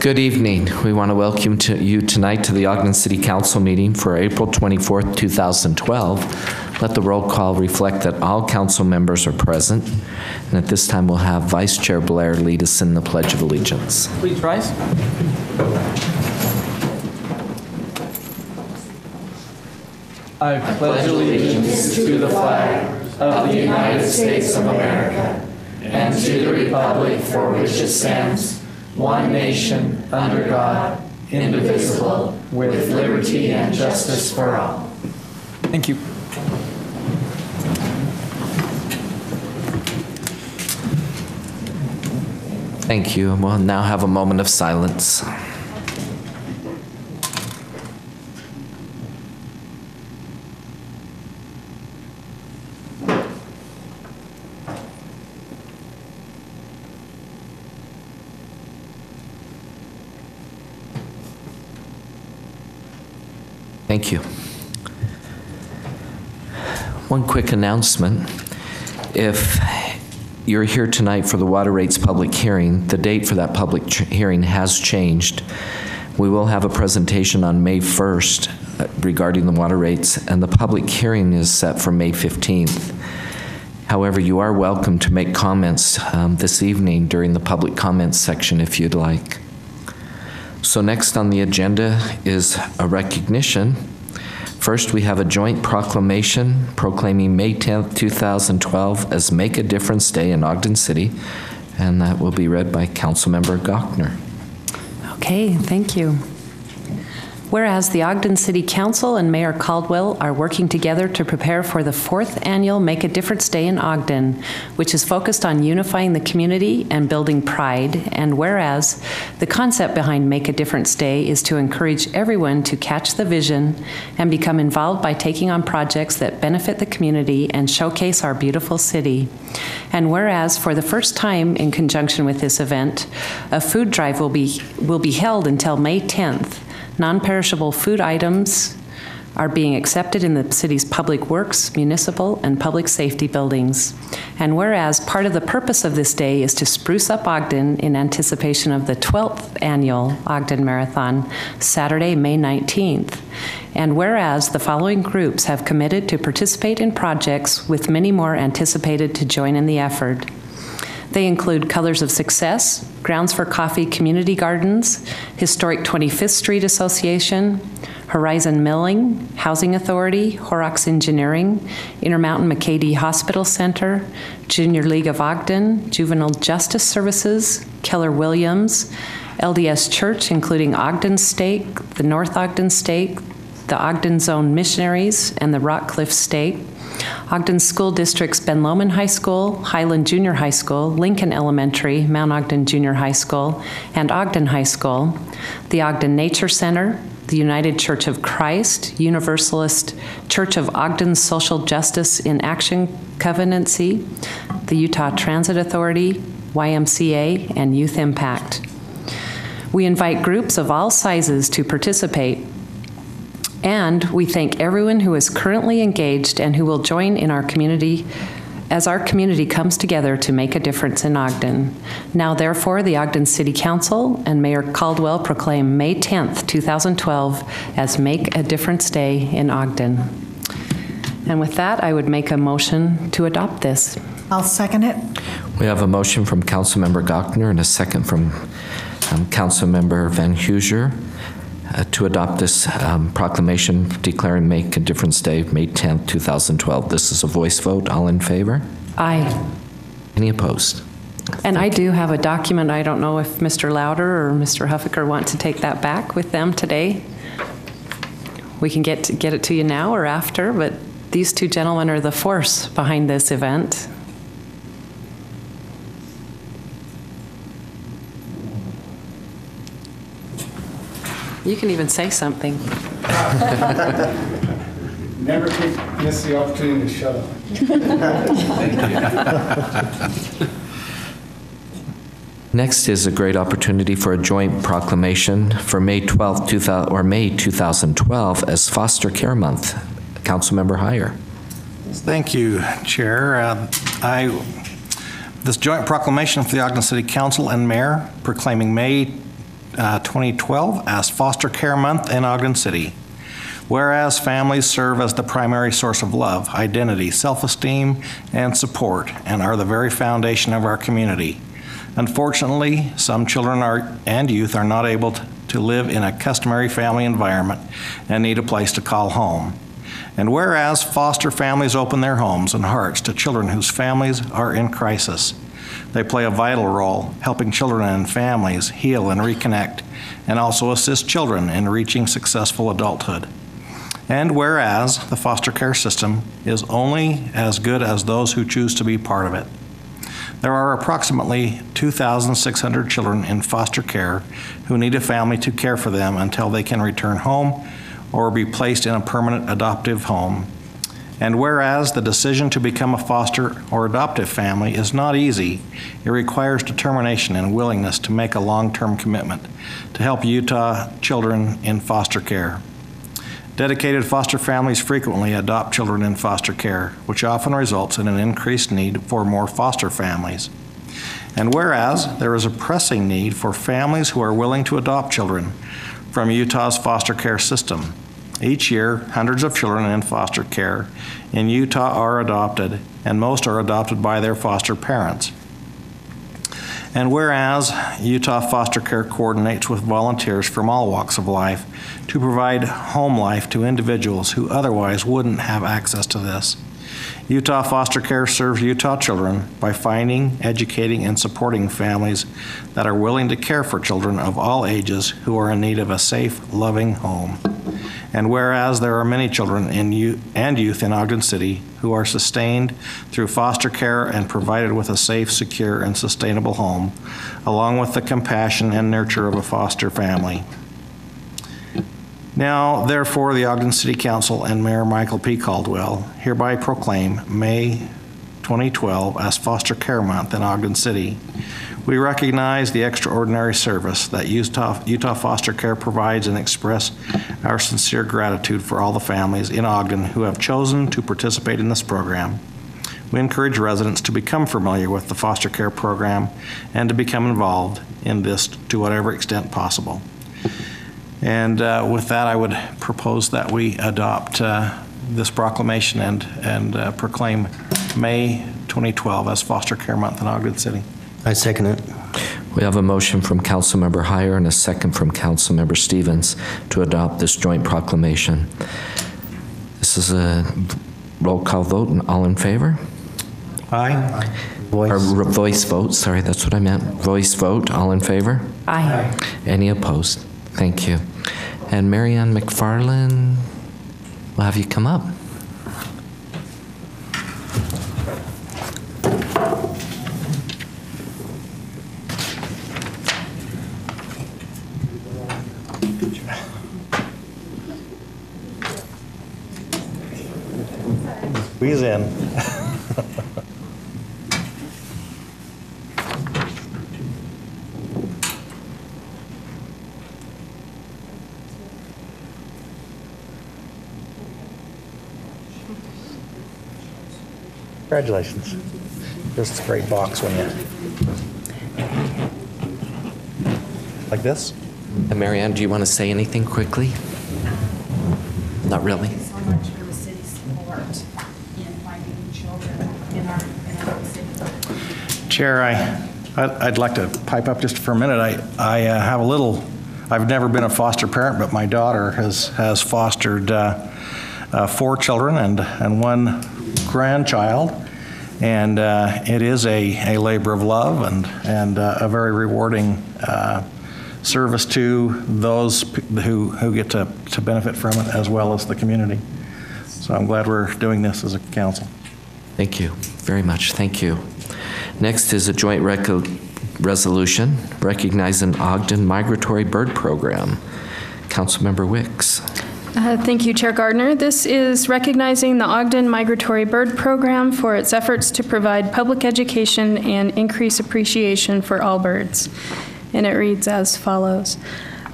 Good evening. We want to welcome you tonight to the Ogden City Council meeting for April 24th, 2012. Let the roll call reflect that all council members are present. And at this time, we'll have Vice Chair Blair lead us in the Pledge of Allegiance. Please rise. I pledge allegiance to the flag of the United States of America and to the republic for which it stands, one nation, under God, indivisible, with liberty and justice for all. Thank you. Thank you. We'll now have a moment of silence. Thank you. One quick announcement. If you're here tonight for the water rates public hearing, the date for that public hearing has changed. We will have a presentation on May 1st regarding the water rates, and the public hearing is set for May 15th. However, you are welcome to make comments this evening during the public comments section if you'd like. So next on the agenda is a recognition. First, we have a joint proclamation proclaiming May 10th, 2012 as Make a Difference Day in Ogden City, and that will be read by Councilmember Gochner. Okay, thank you. Whereas the Ogden City Council and Mayor Caldwell are working together to prepare for the 4th annual Make a Difference Day in Ogden, which is focused on unifying the community and building pride. And whereas the concept behind Make a Difference Day is to encourage everyone to catch the vision and become involved by taking on projects that benefit the community and showcase our beautiful city. And whereas for the first time in conjunction with this event, a food drive will be held until May 10th. Non-perishable food items are being accepted in the city's public works, municipal, and public safety buildings. And whereas part of the purpose of this day is to spruce up Ogden in anticipation of the 12th annual Ogden Marathon, Saturday, May 19th. And whereas the following groups have committed to participate in projects with many more anticipated to join in the effort. They include Colors of Success, Grounds for Coffee Community Gardens, Historic 25th Street Association, Horizon Milling, Housing Authority, Horrocks Engineering, Intermountain McCady Hospital Center, Junior League of Ogden, Juvenile Justice Services, Keller Williams, LDS Church, including Ogden Stake, the North Ogden Stake, the Ogden Zone Missionaries, and the Rockcliffe Stake, Ogden School District's Ben Lomond High School, Highland Junior High School, Lincoln Elementary, Mount Ogden Junior High School, and Ogden High School, the Ogden Nature Center, the United Church of Christ, Universalist Church of Ogden Social Justice in Action Covenancy, the Utah Transit Authority, YMCA, and Youth Impact. We invite groups of all sizes to participate, and we thank everyone who is currently engaged and who will join in our community as our community comes together to make a difference in Ogden. Now, therefore, the Ogden City Council and Mayor Caldwell proclaim May 10th, 2012 as Make a Difference Day in Ogden. And with that, I would make a motion to adopt this. I'll second it. We have a motion from Councilmember Gochner and a second from Councilmember Van Huser. To adopt this proclamation declaring Make a Difference Day, May 10th, 2012. This is a voice vote. All in favor? Aye. Any opposed? And I do have a document. I don't know if Mr. Louder or Mr. Huffaker want to take that back with them today. We can get it to you now or after, but these two gentlemen are the force behind this event. You can even say something. Never miss the opportunity to shut up. Next is a great opportunity for a joint proclamation for May 12th, May 2012 as Foster Care Month. Councilmember Heyer. Thank you, Chair. This joint proclamation for the Ogden City Council and Mayor proclaiming May 2012 as Foster Care Month in Ogden City. Whereas families serve as the primary source of love, identity, self-esteem, and support, and are the very foundation of our community. Unfortunately, some children and youth are not able to live in a customary family environment and need a place to call home. And whereas foster families open their homes and hearts to children whose families are in crisis, they play a vital role helping children and families heal and reconnect, and also assist children in reaching successful adulthood. And whereas the foster care system is only as good as those who choose to be part of it. There are approximately 2,600 children in foster care who need a family to care for them until they can return home or be placed in a permanent adoptive home. And whereas the decision to become a foster or adoptive family is not easy, it requires determination and willingness to make a long-term commitment to help Utah children in foster care. Dedicated foster families frequently adopt children in foster care, which often results in an increased need for more foster families. And whereas there is a pressing need for families who are willing to adopt children from Utah's foster care system. Each year, hundreds of children in foster care in Utah are adopted, and most are adopted by their foster parents. And whereas Utah Foster Care coordinates with volunteers from all walks of life to provide home life to individuals who otherwise wouldn't have access to this. Utah Foster Care serves Utah children by finding, educating, and supporting families that are willing to care for children of all ages who are in need of a safe, loving home. And whereas there are many children and youth in Ogden City who are sustained through foster care and provided with a safe, secure, and sustainable home, along with the compassion and nurture of a foster family. Now, therefore, the Ogden City Council and Mayor Michael P. Caldwell hereby proclaim May 2012 as Foster Care Month in Ogden City. We recognize the extraordinary service that Utah Foster Care provides and express our sincere gratitude for all the families in Ogden who have chosen to participate in this program. We encourage residents to become familiar with the foster care program and to become involved in this to whatever extent possible. And with that, I would propose that we adopt this proclamation and proclaim May 2012 as Foster Care Month in Ogden City. I second it. We have a motion from Councilmember Heyer and a second from Councilmember Stevens to adopt this joint proclamation. This is a roll call vote, and all in favor? Aye. Voice. Or voice vote, sorry, that's what I meant. Voice vote, all in favor? Aye. Any opposed? Thank you. And Marianne McFarland, we'll have you come up. Squeeze in. Congratulations. Just a great box when you, like this? And Marianne, do you want to say anything quickly? Not really. So much for the city's support in finding children in our city. Chair, I'd like to pipe up just for a minute. I have a little, I've never been a foster parent, but my daughter has fostered 4 children and 1 grandchild. And it is a labor of love and a very rewarding service to those who get to benefit from it, as well as the community. So I'm glad we're doing this as a council. Thank you very much. Thank you. Next is a joint resolution recognizing Ogden Migratory Bird Program. Councilmember Wicks. Thank you, Chair Gardner. This is recognizing the Ogden Migratory Bird Program for its efforts to provide public education and increase appreciation for all birds. And it reads as follows.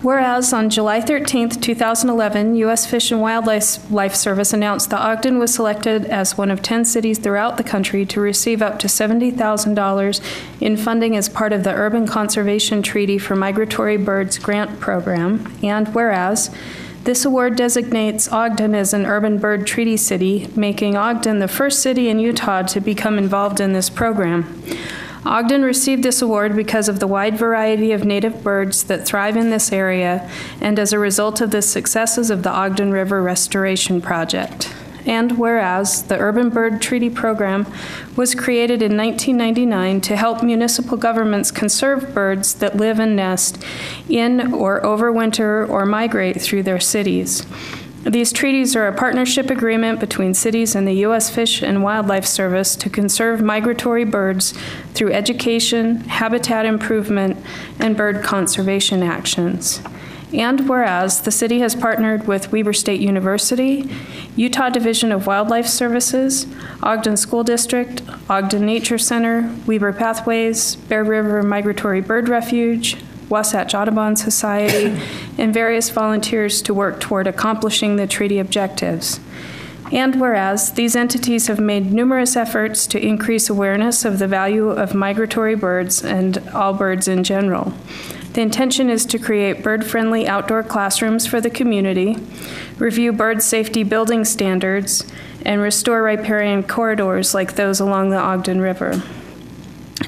Whereas on July 13th, 2011, U.S. Fish and Wildlife Service announced that Ogden was selected as one of 10 cities throughout the country to receive up to $70,000 in funding as part of the Urban Conservation Treaty for Migratory Birds Grant Program. And whereas this award designates Ogden as an urban bird treaty city, making Ogden the first city in Utah to become involved in this program. Ogden received this award because of the wide variety of native birds that thrive in this area and as a result of the successes of the Ogden River Restoration Project. And whereas the Urban Bird Treaty Program was created in 1999 to help municipal governments conserve birds that live and nest in or overwinter or migrate through their cities. These treaties are a partnership agreement between cities and the U.S. Fish and Wildlife Service to conserve migratory birds through education, habitat improvement, and bird conservation actions. And whereas the city has partnered with Weber State University, Utah Division of Wildlife Services, Ogden School District, Ogden Nature Center, Weber Pathways, Bear River Migratory Bird Refuge, Wasatch Audubon Society, and various volunteers to work toward accomplishing the treaty objectives. And whereas these entities have made numerous efforts to increase awareness of the value of migratory birds and all birds in general. The intention is to create bird-friendly outdoor classrooms for the community, review bird safety building standards, and restore riparian corridors like those along the Ogden River.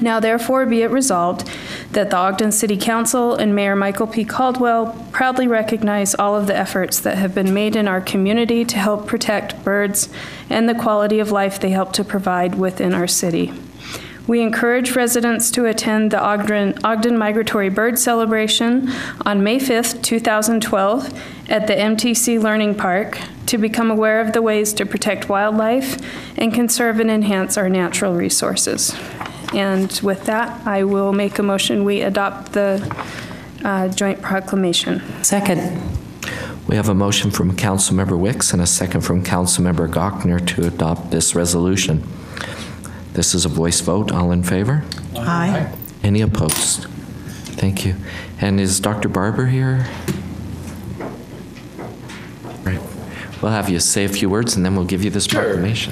Now therefore be it resolved that the Ogden City Council and Mayor Michael P. Caldwell proudly recognize all of the efforts that have been made in our community to help protect birds and the quality of life they help to provide within our city. We encourage residents to attend the Ogden Migratory Bird Celebration on May 5th, 2012 at the MTC Learning Park to become aware of the ways to protect wildlife and conserve and enhance our natural resources. And with that, I will make a motion we adopt the joint proclamation. Second. We have a motion from Councilmember Wicks and a second from Councilmember Gochner to adopt this resolution. This is a voice vote. All in favor? Aye. Any opposed? Thank you. And is Dr. Barber here? Right. We'll have you say a few words and then we'll give you this proclamation.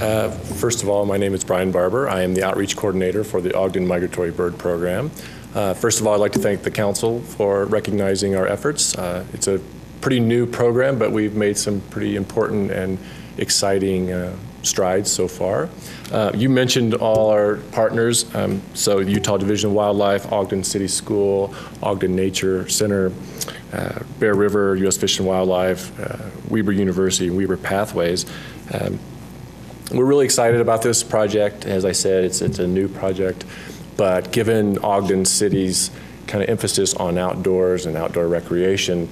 First of all, my name is Brian Barber. I am the outreach coordinator for the Ogden Migratory Bird Program. First of all, I'd like to thank the council for recognizing our efforts. It's a pretty new program, but we've made some pretty important and exciting strides so far. You mentioned all our partners, so Utah Division of Wildlife, Ogden City School, Ogden Nature Center, Bear River, U.S. Fish and Wildlife, Weber University, and Weber Pathways. We're really excited about this project. As I said, it's a new project, but given Ogden City's kind of emphasis on outdoors and outdoor recreation,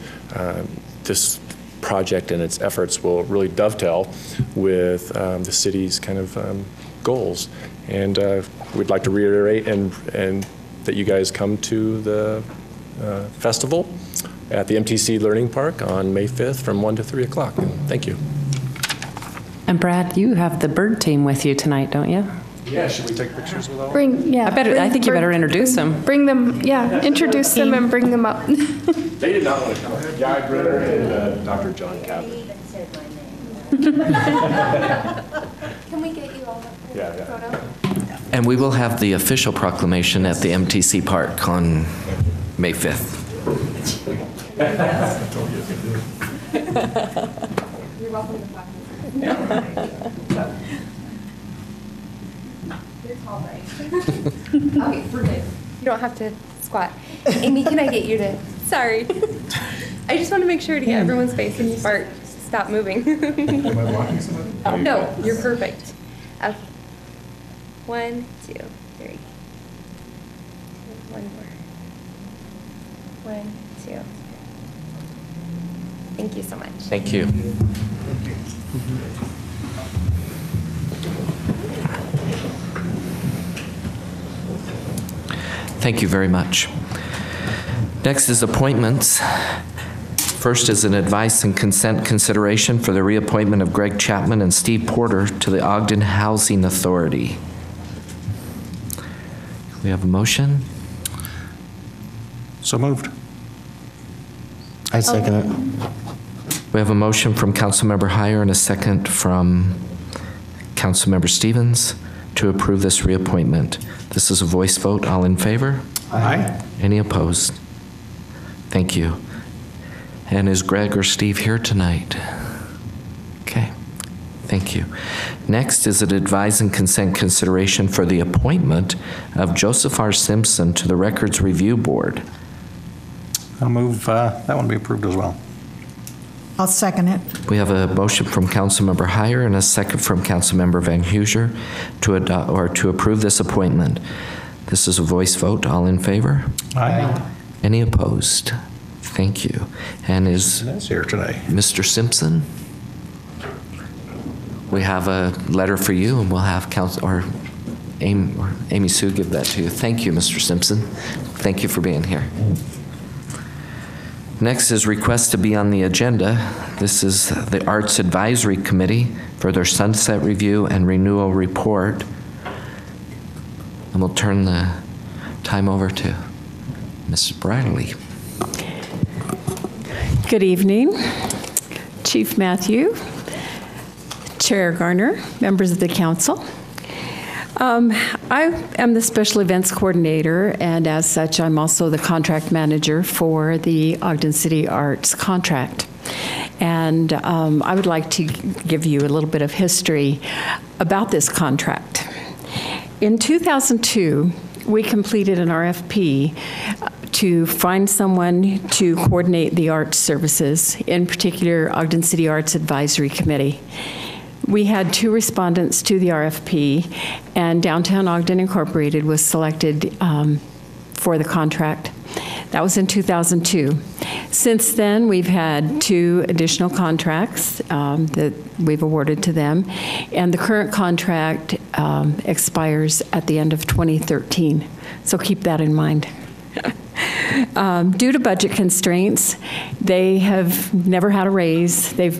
this project and its efforts will really dovetail with the city's kind of goals. And we'd like to reiterate and that you guys come to the festival at the MTC Learning Park on May 5th from 1 to 3 o'clock. Thank you. And Brad, you have the bird team with you tonight, don't you? Yeah, should we take pictures with all? I think you better introduce them. Bring them, introduce them and bring them up. They did not want to come. Guy Britter and Dr. John Cabot. Can we get you all up for a photo? And we will have the official proclamation at the MTC Park on May 5th. You're welcome to talk. You're tall, right? Okay, we're good. You don't have to squat. Amy, can I get you to, sorry. I just want to make sure to get everyone's face when you fart. Stop moving. Am I blocking somebody? No, you're perfect. Okay. 1, 2, 3. 1 more. 1, 2. Thank you so much. Thank you. Thank you very much. Next is appointments. First is an advice and consent consideration for the reappointment of Greg Chapman and Steve Porter to the Ogden Housing Authority. We have a motion? So moved. I second it. We have a motion from Councilmember Heyer and a second from Councilmember Stevens to approve this reappointment. This is a voice vote. All in favor? Aye. Any opposed? Thank you. And is Greg or Steve here tonight? Okay. Thank you. Next is an advise and consent consideration for the appointment of Joseph R. Simpson to the Records Review Board. I'll move that one be approved as well. I'll second it. We have a motion from Councilmember Heyer and a second from Councilmember Van Huser to approve this appointment. This is a voice vote. All in favor? Aye. Any opposed? Thank you. And is That's here today. Mr. Simpson? We have a letter for you, and we'll have Amy Sue give that to you. Thank you, Mr. Simpson. Thank you for being here. Next is request to be on the agenda. This is the Arts Advisory Committee for their Sunset Review and Renewal Report. And we'll turn the time over to Mrs. Bradley. Good evening, Chief Matthew, Chair Garner, members of the council. I am the Special Events Coordinator, and as such, I'm also the contract manager for the Ogden City Arts contract. And I would like to give you a little bit of history about this contract. In 2002, we completed an RFP to find someone to coordinate the arts services, in particular Ogden City Arts Advisory Committee. We had 2 respondents to the RFP, and Downtown Ogden Incorporated was selected for the contract. That was in 2002. Since then, we've had 2 additional contracts that we've awarded to them, and the current contract expires at the end of 2013. So keep that in mind. Due to budget constraints, they have never had a raise. They've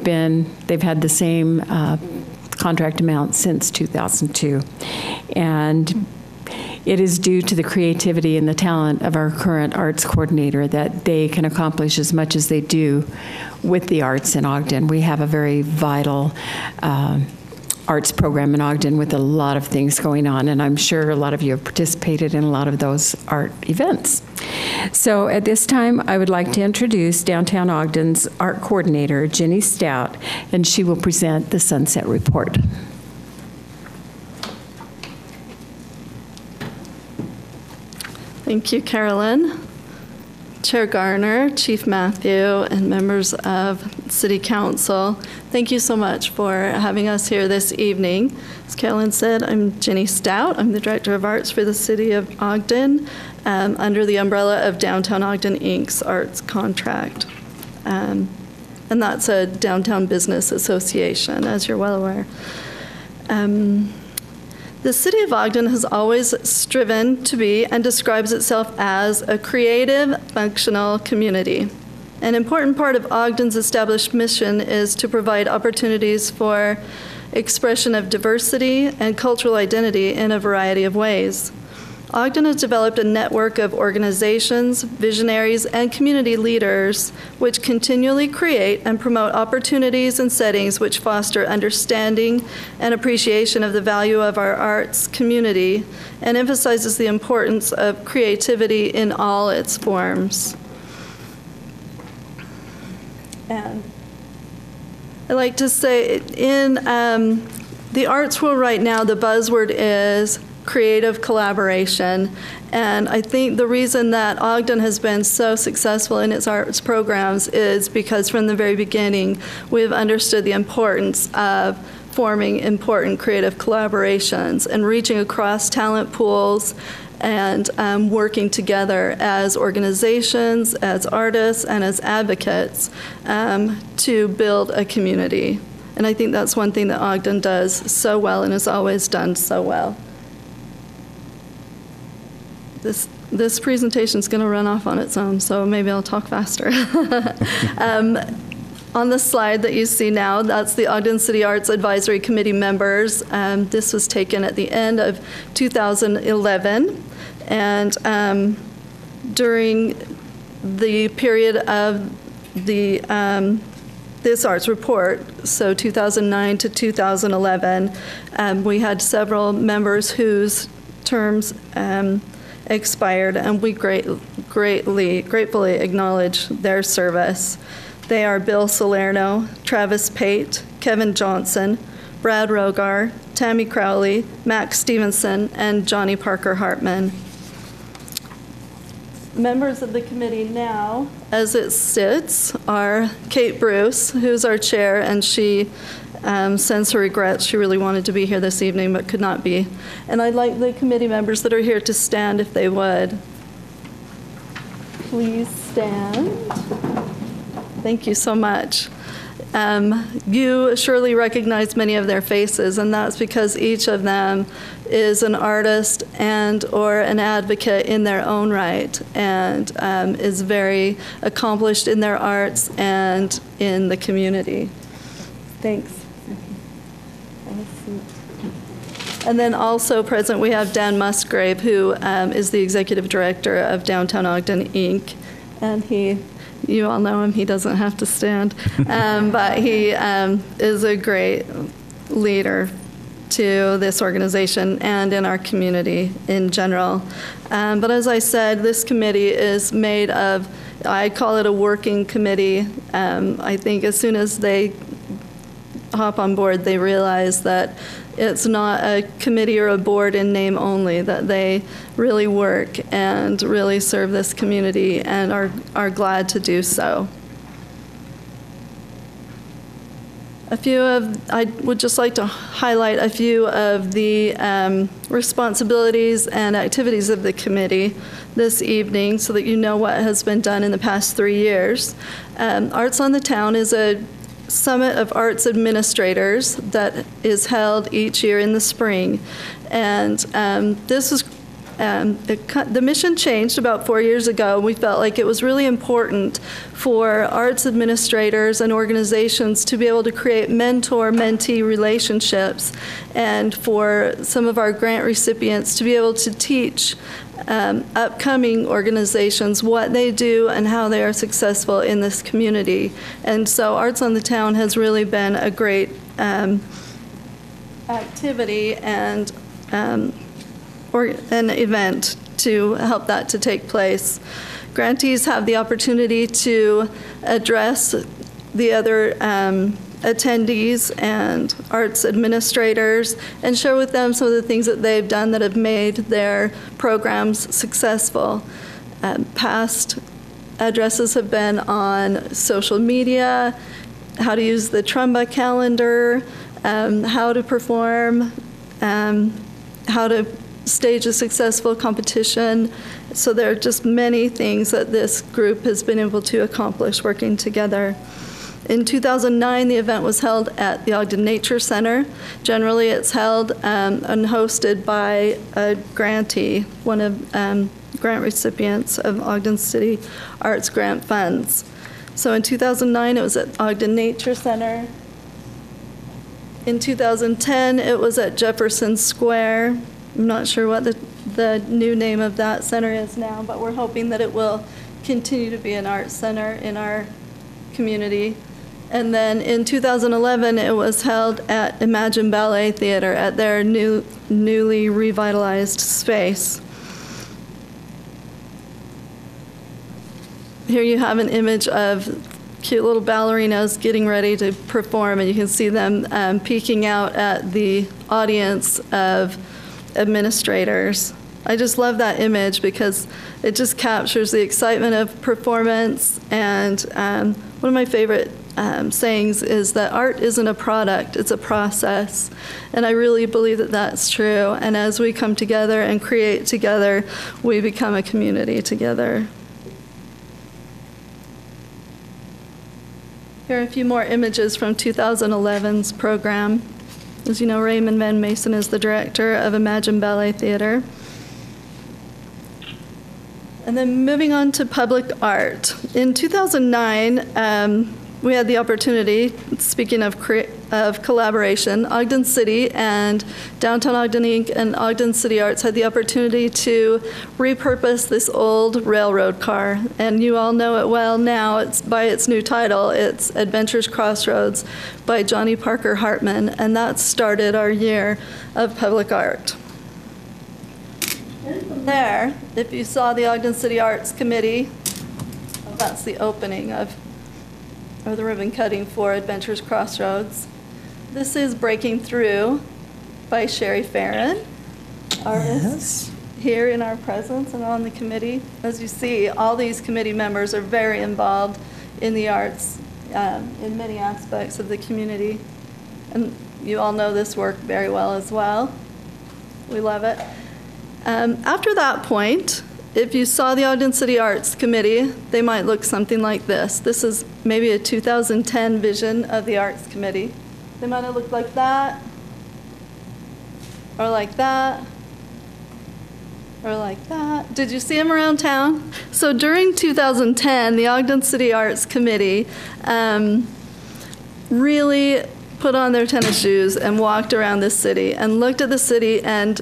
had the same contract amount since 2002. And it is due to the creativity and the talent of our current arts coordinator that they can accomplish as much as they do with the arts in Ogden. We have a very vital arts program in Ogden with a lot of things going on, and I'm sure a lot of you have participated in a lot of those art events. So at this time, I would like to introduce Downtown Ogden's art coordinator, Jenny Stout, and she will present the Sunset Report. Thank you, Carolyn. Chair Garner, Chief Matthew, and members of City Council, thank you so much for having us here this evening. As Carolyn said, I'm Jenny Stout. I'm the Director of Arts for the City of Ogden, under the umbrella of Downtown Ogden Inc.'s arts contract. And that's a downtown business association, as you're well aware. The City of Ogden has always striven to be and describes itself as a creative, functional community. An important part of Ogden's established mission is to provide opportunities for expression of diversity and cultural identity in a variety of ways. Ogden has developed a network of organizations, visionaries, and community leaders which continually create and promote opportunities and settings which foster understanding and appreciation of the value of our arts community and emphasizes the importance of creativity in all its forms. And I like to say in the arts world right now, the buzzword is creative collaboration. And I think the reason that Ogden has been so successful in its arts programs is because from the very beginning, we've understood the importance of forming important creative collaborations and reaching across talent pools and working together as organizations, as artists, and as advocates to build a community. And I think that's one thing that Ogden does so well and has always done so well. This presentation is going to run off on its own, so maybe I'll talk faster. On the slide that you see now, that's the Ogden City Arts Advisory Committee members. This was taken at the end of 2011, and during the period of this arts report, so 2009 to 2011, we had several members whose terms expired, and we gratefully acknowledge their service. They are Bill Salerno, Travis Pate, Kevin Johnson, Brad Rogar, Tammy Crowley, Max Stevenson, and Johnny Parker Hartman. Members of the committee now, as it sits, are Kate Bruce, who's our chair, and she sends her regrets. She really wanted to be here this evening but could not be. And I'd like the committee members that are here to stand if they would. Please stand. Thank you so much. You surely recognize many of their faces, and that's because each of them is an artist and or an advocate in their own right, and is very accomplished in their arts and in the community. Thanks. And then also present we have Dan Musgrave, who is the executive director of Downtown Ogden, Inc., and you all know him, he doesn't have to stand, but he is a great leader to this organization and in our community in general. But as I said, this committee is made of, I call it a working committee. I think as soon as they hop on board, they realize that it's not a committee or a board in name only, that they really work and really serve this community and are glad to do so. I would just like to highlight a few of the responsibilities and activities of the committee this evening so that you know what has been done in the past 3 years. Arts on the Town is a Summit of Arts Administrators that is held each year in the spring. And this is the mission changed about 4 years ago. We felt like it was really important for arts administrators and organizations to be able to create mentor-mentee relationships, and for some of our grant recipients to be able to teach upcoming organizations what they do and how they are successful in this community. And so Arts on the Town has really been a great activity and or an event to help that to take place. Grantees have the opportunity to address the other attendees and arts administrators and share with them some of the things that they've done that have made their programs successful. Past addresses have been on social media, how to use the Trumba calendar, how to perform, how to stage a successful competition. So there are just many things that this group has been able to accomplish working together. In 2009, the event was held at the Ogden Nature Center. Generally, it's held and hosted by a grantee, one of grant recipients of Ogden City Arts Grant Funds. So in 2009, it was at Ogden Nature Center. In 2010, it was at Jefferson Square. I'm not sure what the new name of that center is now, but we're hoping that it will continue to be an art center in our community. And then in 2011, it was held at Imagine Ballet Theater at their newly revitalized space. Here you have an image of cute little ballerinas getting ready to perform, and you can see them peeking out at the audience of administrators. I just love that image because it just captures the excitement of performance. And one of my favorite sayings is that art isn't a product, it's a process. And I really believe that that's true. And as we come together and create together, we become a community together. Here are a few more images from 2011's program. As you know, Raymond Van Mason is the director of Imagine Ballet Theater. And then moving on to public art. In 2009, we had the opportunity, speaking of collaboration, Ogden City and Downtown Ogden Inc. and Ogden City Arts had the opportunity to repurpose this old railroad car. And you all know it well now. It's by its new title. It's Adventures Crossroads by Johnny Parker Hartman. And that started our year of public art. And from there, if you saw the Ogden City Arts Committee, well, that's the opening of the ribbon cutting for Adventures Crossroads. This is Breaking Through by Sherry Farron, artist here in our presence and on the committee. As you see, all these committee members are very involved in the arts in many aspects of the community. And you all know this work very well as well. We love it. After that point, if you saw the Ogden City Arts Committee, they might look something like this. This is maybe a 2010 vision of the Arts Committee. They might have looked like that, or like that, or like that. Did you see them around town? So during 2010, the Ogden City Arts Committee really put on their tennis shoes and walked around the city and looked at the city, and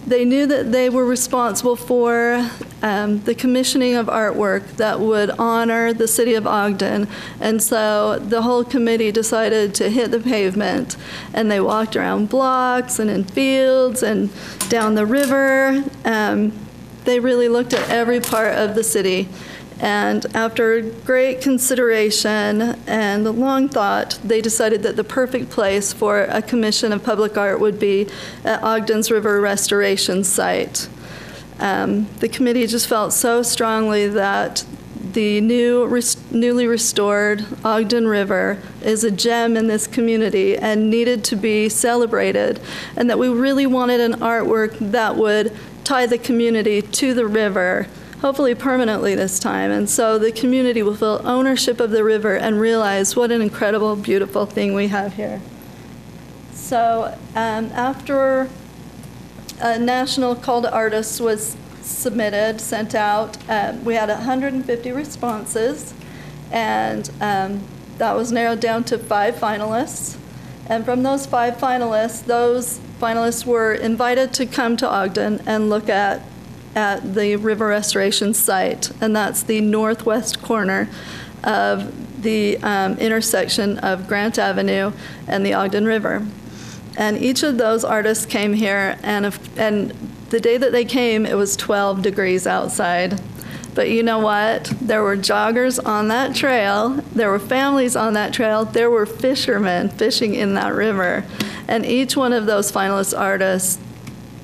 they knew that they were responsible for the commissioning of artwork that would honor the city of Ogden. And so the whole committee decided to hit the pavement, and they walked around blocks and in fields and down the river. They really looked at every part of the city. And after great consideration and long thought, they decided that the perfect place for a commission of public art would be at Ogden's River Restoration Site. The committee just felt so strongly that the newly restored Ogden River is a gem in this community and needed to be celebrated, and that we really wanted an artwork that would tie the community to the river, hopefully permanently this time. And so the community will feel ownership of the river and realize what an incredible, beautiful thing we have here. So after a national call to artists was submitted, sent out, we had 150 responses, and that was narrowed down to 5 finalists. And from those 5 finalists, those finalists were invited to come to Ogden and look at the river restoration site, and that's the northwest corner of the intersection of Grant Avenue and the Ogden River. And each of those artists came here, and the day that they came, it was 12 degrees outside. But you know what? There were joggers on that trail, there were families on that trail, there were fishermen fishing in that river. And each one of those finalist artists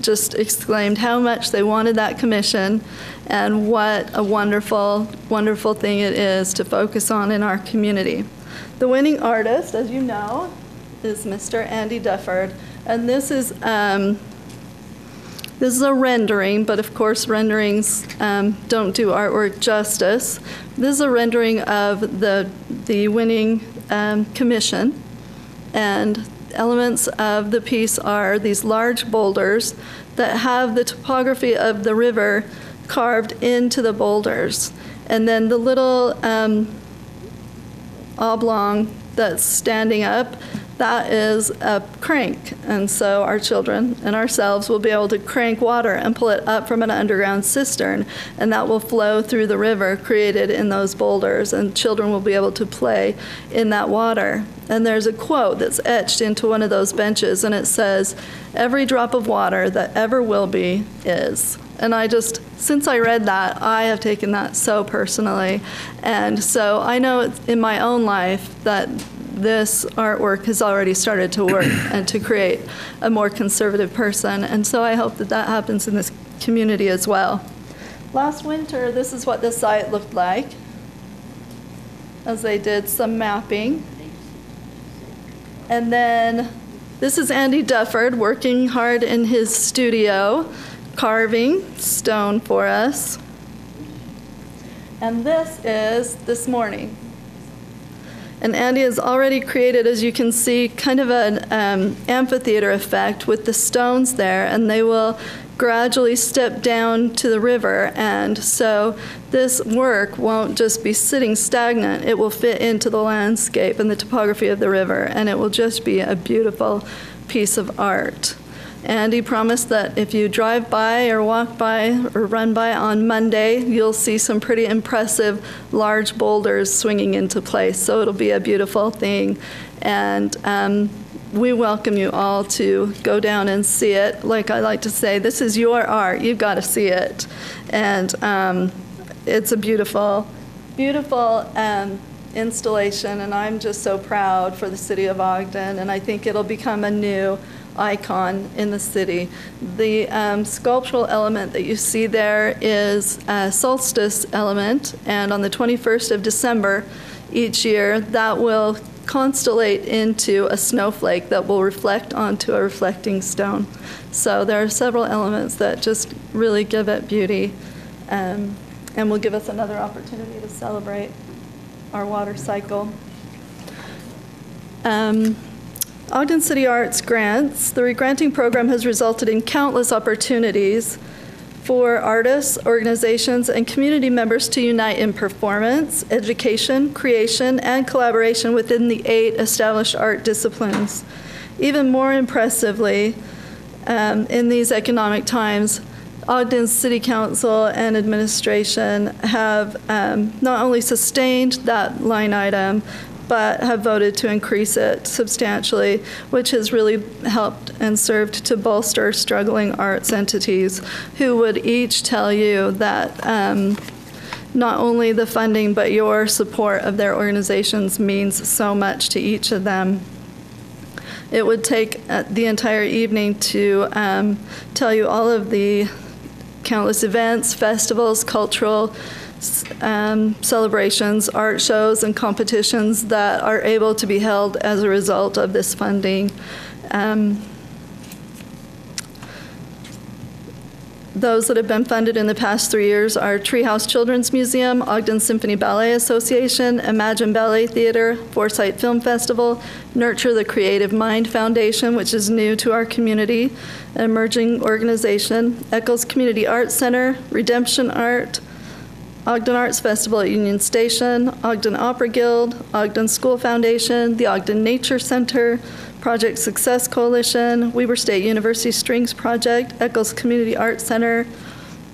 just exclaimed how much they wanted that commission and what a wonderful, wonderful thing it is to focus on in our community. The winning artist, as you know, is Mr. Andy Dufford, and this is a rendering, but of course renderings don't do artwork justice. This is a rendering of the winning commission, and elements of the piece are these large boulders that have the topography of the river carved into the boulders. And then the little oblong that's standing up, that is a crank. And so our children and ourselves will be able to crank water and pull it up from an underground cistern, and that will flow through the river created in those boulders, and children will be able to play in that water. And there's a quote that's etched into one of those benches, and it says, "Every drop of water that ever will be is." And since I read that, I have taken that so personally. And so I know in my own life that this artwork has already started to work and to create a more conservative person. And so I hope that that happens in this community as well. Last winter, this is what the site looked like as they did some mapping. And then this is Andy Dufford working hard in his studio, carving stone for us. And this is this morning. And Andy has already created, as you can see, kind of an amphitheater effect with the stones there, and they will gradually step down to the river. And so this work won't just be sitting stagnant. It will fit into the landscape and the topography of the river, and it will just be a beautiful piece of art. Andy promised that if you drive by or walk by or run by on Monday, you'll see some pretty impressive large boulders swinging into place. So it'll be a beautiful thing. And we welcome you all to go down and see it. Like I like to say, this is your art. You've got to see it. And it's a beautiful, beautiful installation. And I'm just so proud for the city of Ogden. And I think it'll become a new icon in the city. The sculptural element that you see there is a solstice element, and on the 21st of December each year, that will constellate into a snowflake that will reflect onto a reflecting stone. So there are several elements that just really give it beauty, and will give us another opportunity to celebrate our water cycle. Ogden City Arts grants. The regranting program has resulted in countless opportunities for artists, organizations, and community members to unite in performance, education, creation, and collaboration within the 8 established art disciplines. Even more impressively, in these economic times, Ogden City Council and administration have not only sustained that line item, but have voted to increase it substantially, which has really helped and served to bolster struggling arts entities who would each tell you that not only the funding, but your support of their organizations means so much to each of them. It would take the entire evening to tell you all of the countless events, festivals, cultural celebrations, art shows, and competitions that are able to be held as a result of this funding. Those that have been funded in the past 3 years are Treehouse Children's Museum, Ogden Symphony Ballet Association, Imagine Ballet Theater, Foresight Film Festival, Nurture the Creative Mind Foundation, which is new to our community, an emerging organization, Eccles Community Arts Center, Redemption Art, Ogden Arts Festival at Union Station, Ogden Opera Guild, Ogden School Foundation, the Ogden Nature Center, Project Success Coalition, Weber State University Strings Project, Eccles Community Arts Center,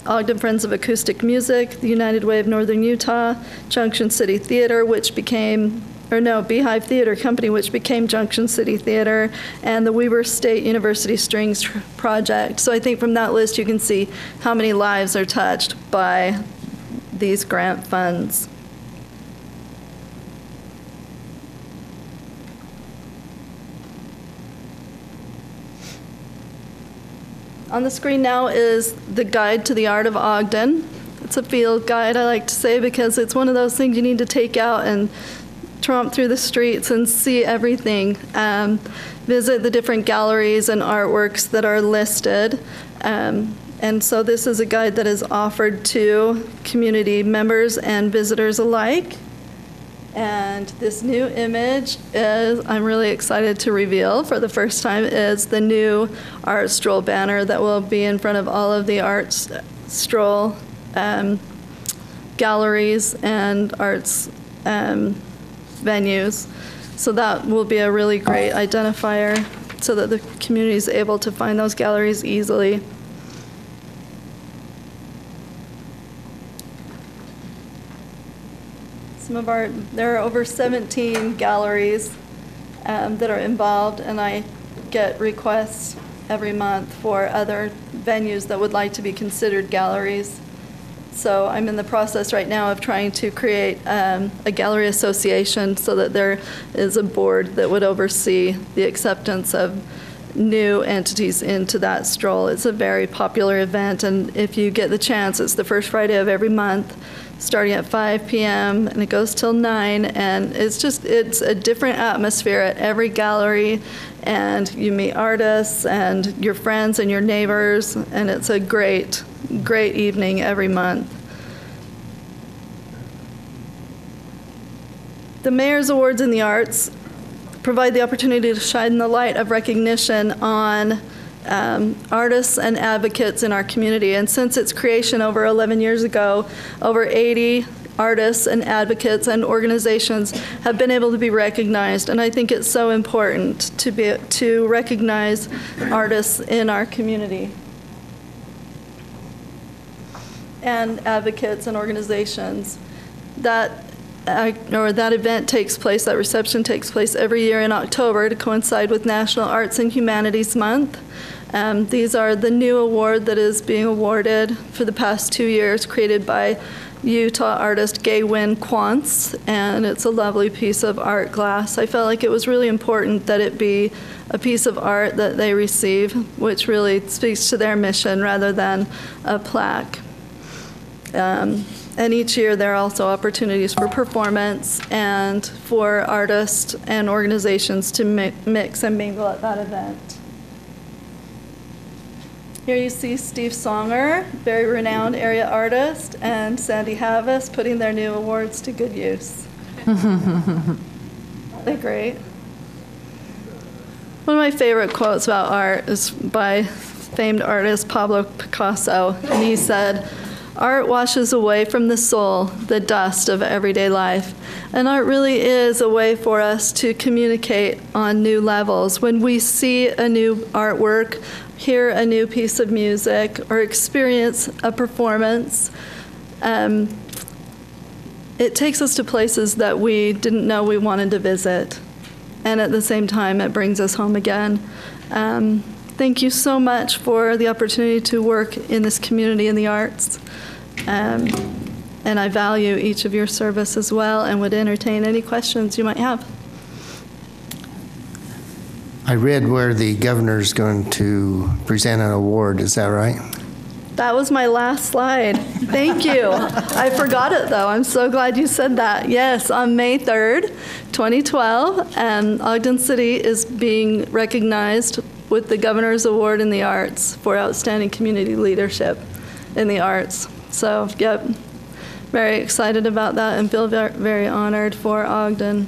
Ogden Friends of Acoustic Music, the United Way of Northern Utah, Junction City Theater, which became, Beehive Theater Company, which became Junction City Theater, and the Weber State University Strings Project. So I think from that list you can see how many lives are touched by these grant funds. On the screen now is the Guide to the Art of Ogden. It's a field guide, I like to say, because it's one of those things you need to take out and tromp through the streets and see everything. Visit the different galleries and artworks that are listed. And so this is a guide that is offered to community members and visitors alike. And this new image is, I'm really excited to reveal for the first time, is the new Art Stroll banner that will be in front of all of the Art Stroll galleries and arts venues. So that will be a really great identifier so that the community is able to find those galleries easily. There are over 17 galleries that are involved, and I get requests every month for other venues that would like to be considered galleries. So I'm in the process right now of trying to create a gallery association so that there is a board that would oversee the acceptance of new entities into that stroll. It's a very popular event, and if you get the chance, it's the first Friday of every month, starting at 5 p.m. and it goes till 9, and it's a different atmosphere at every gallery, and you meet artists and your friends and your neighbors, and it's a great, great evening every month. The Mayor's Awards in the Arts provide the opportunity to shine the light of recognition on artists and advocates in our community. And since its creation over 11 years ago, over 80 artists and advocates and organizations have been able to be recognized. And I think it's so important to recognize artists in our community and advocates and organizations. That event takes place, that reception takes place every year in October to coincide with National Arts and Humanities Month. These are the new award that is being awarded for the past 2 years, created by Utah artist Gay Wynn Quantz, and it's a lovely piece of art glass. I felt like it was really important that it be a piece of art that they receive, which really speaks to their mission rather than a plaque. And each year there are also opportunities for performance and for artists and organizations to mix and mingle at that event. Here you see Steve Songer, very renowned area artist, and Sandy Havis putting their new awards to good use. Aren't they great? One of my favorite quotes about art is by famed artist Pablo Picasso, and he said, "Art washes away from the soul the dust of everyday life." And art really is a way for us to communicate on new levels. When we see a new artwork, hear a new piece of music, or experience a performance, it takes us to places that we didn't know we wanted to visit. And at the same time, it brings us home again. Thank you so much for the opportunity to work in this community in the arts. And I value each of your service as well and would entertain any questions you might have. I read where the governor's going to present an award. Is that right? That was my last slide. Thank you. I forgot it, though. I'm so glad you said that. Yes, on May 3rd, 2012, Ogden City is being recognized with the Governor's Award in the Arts for outstanding community leadership in the arts. So, yep, very excited about that and feel very, very honored for Ogden.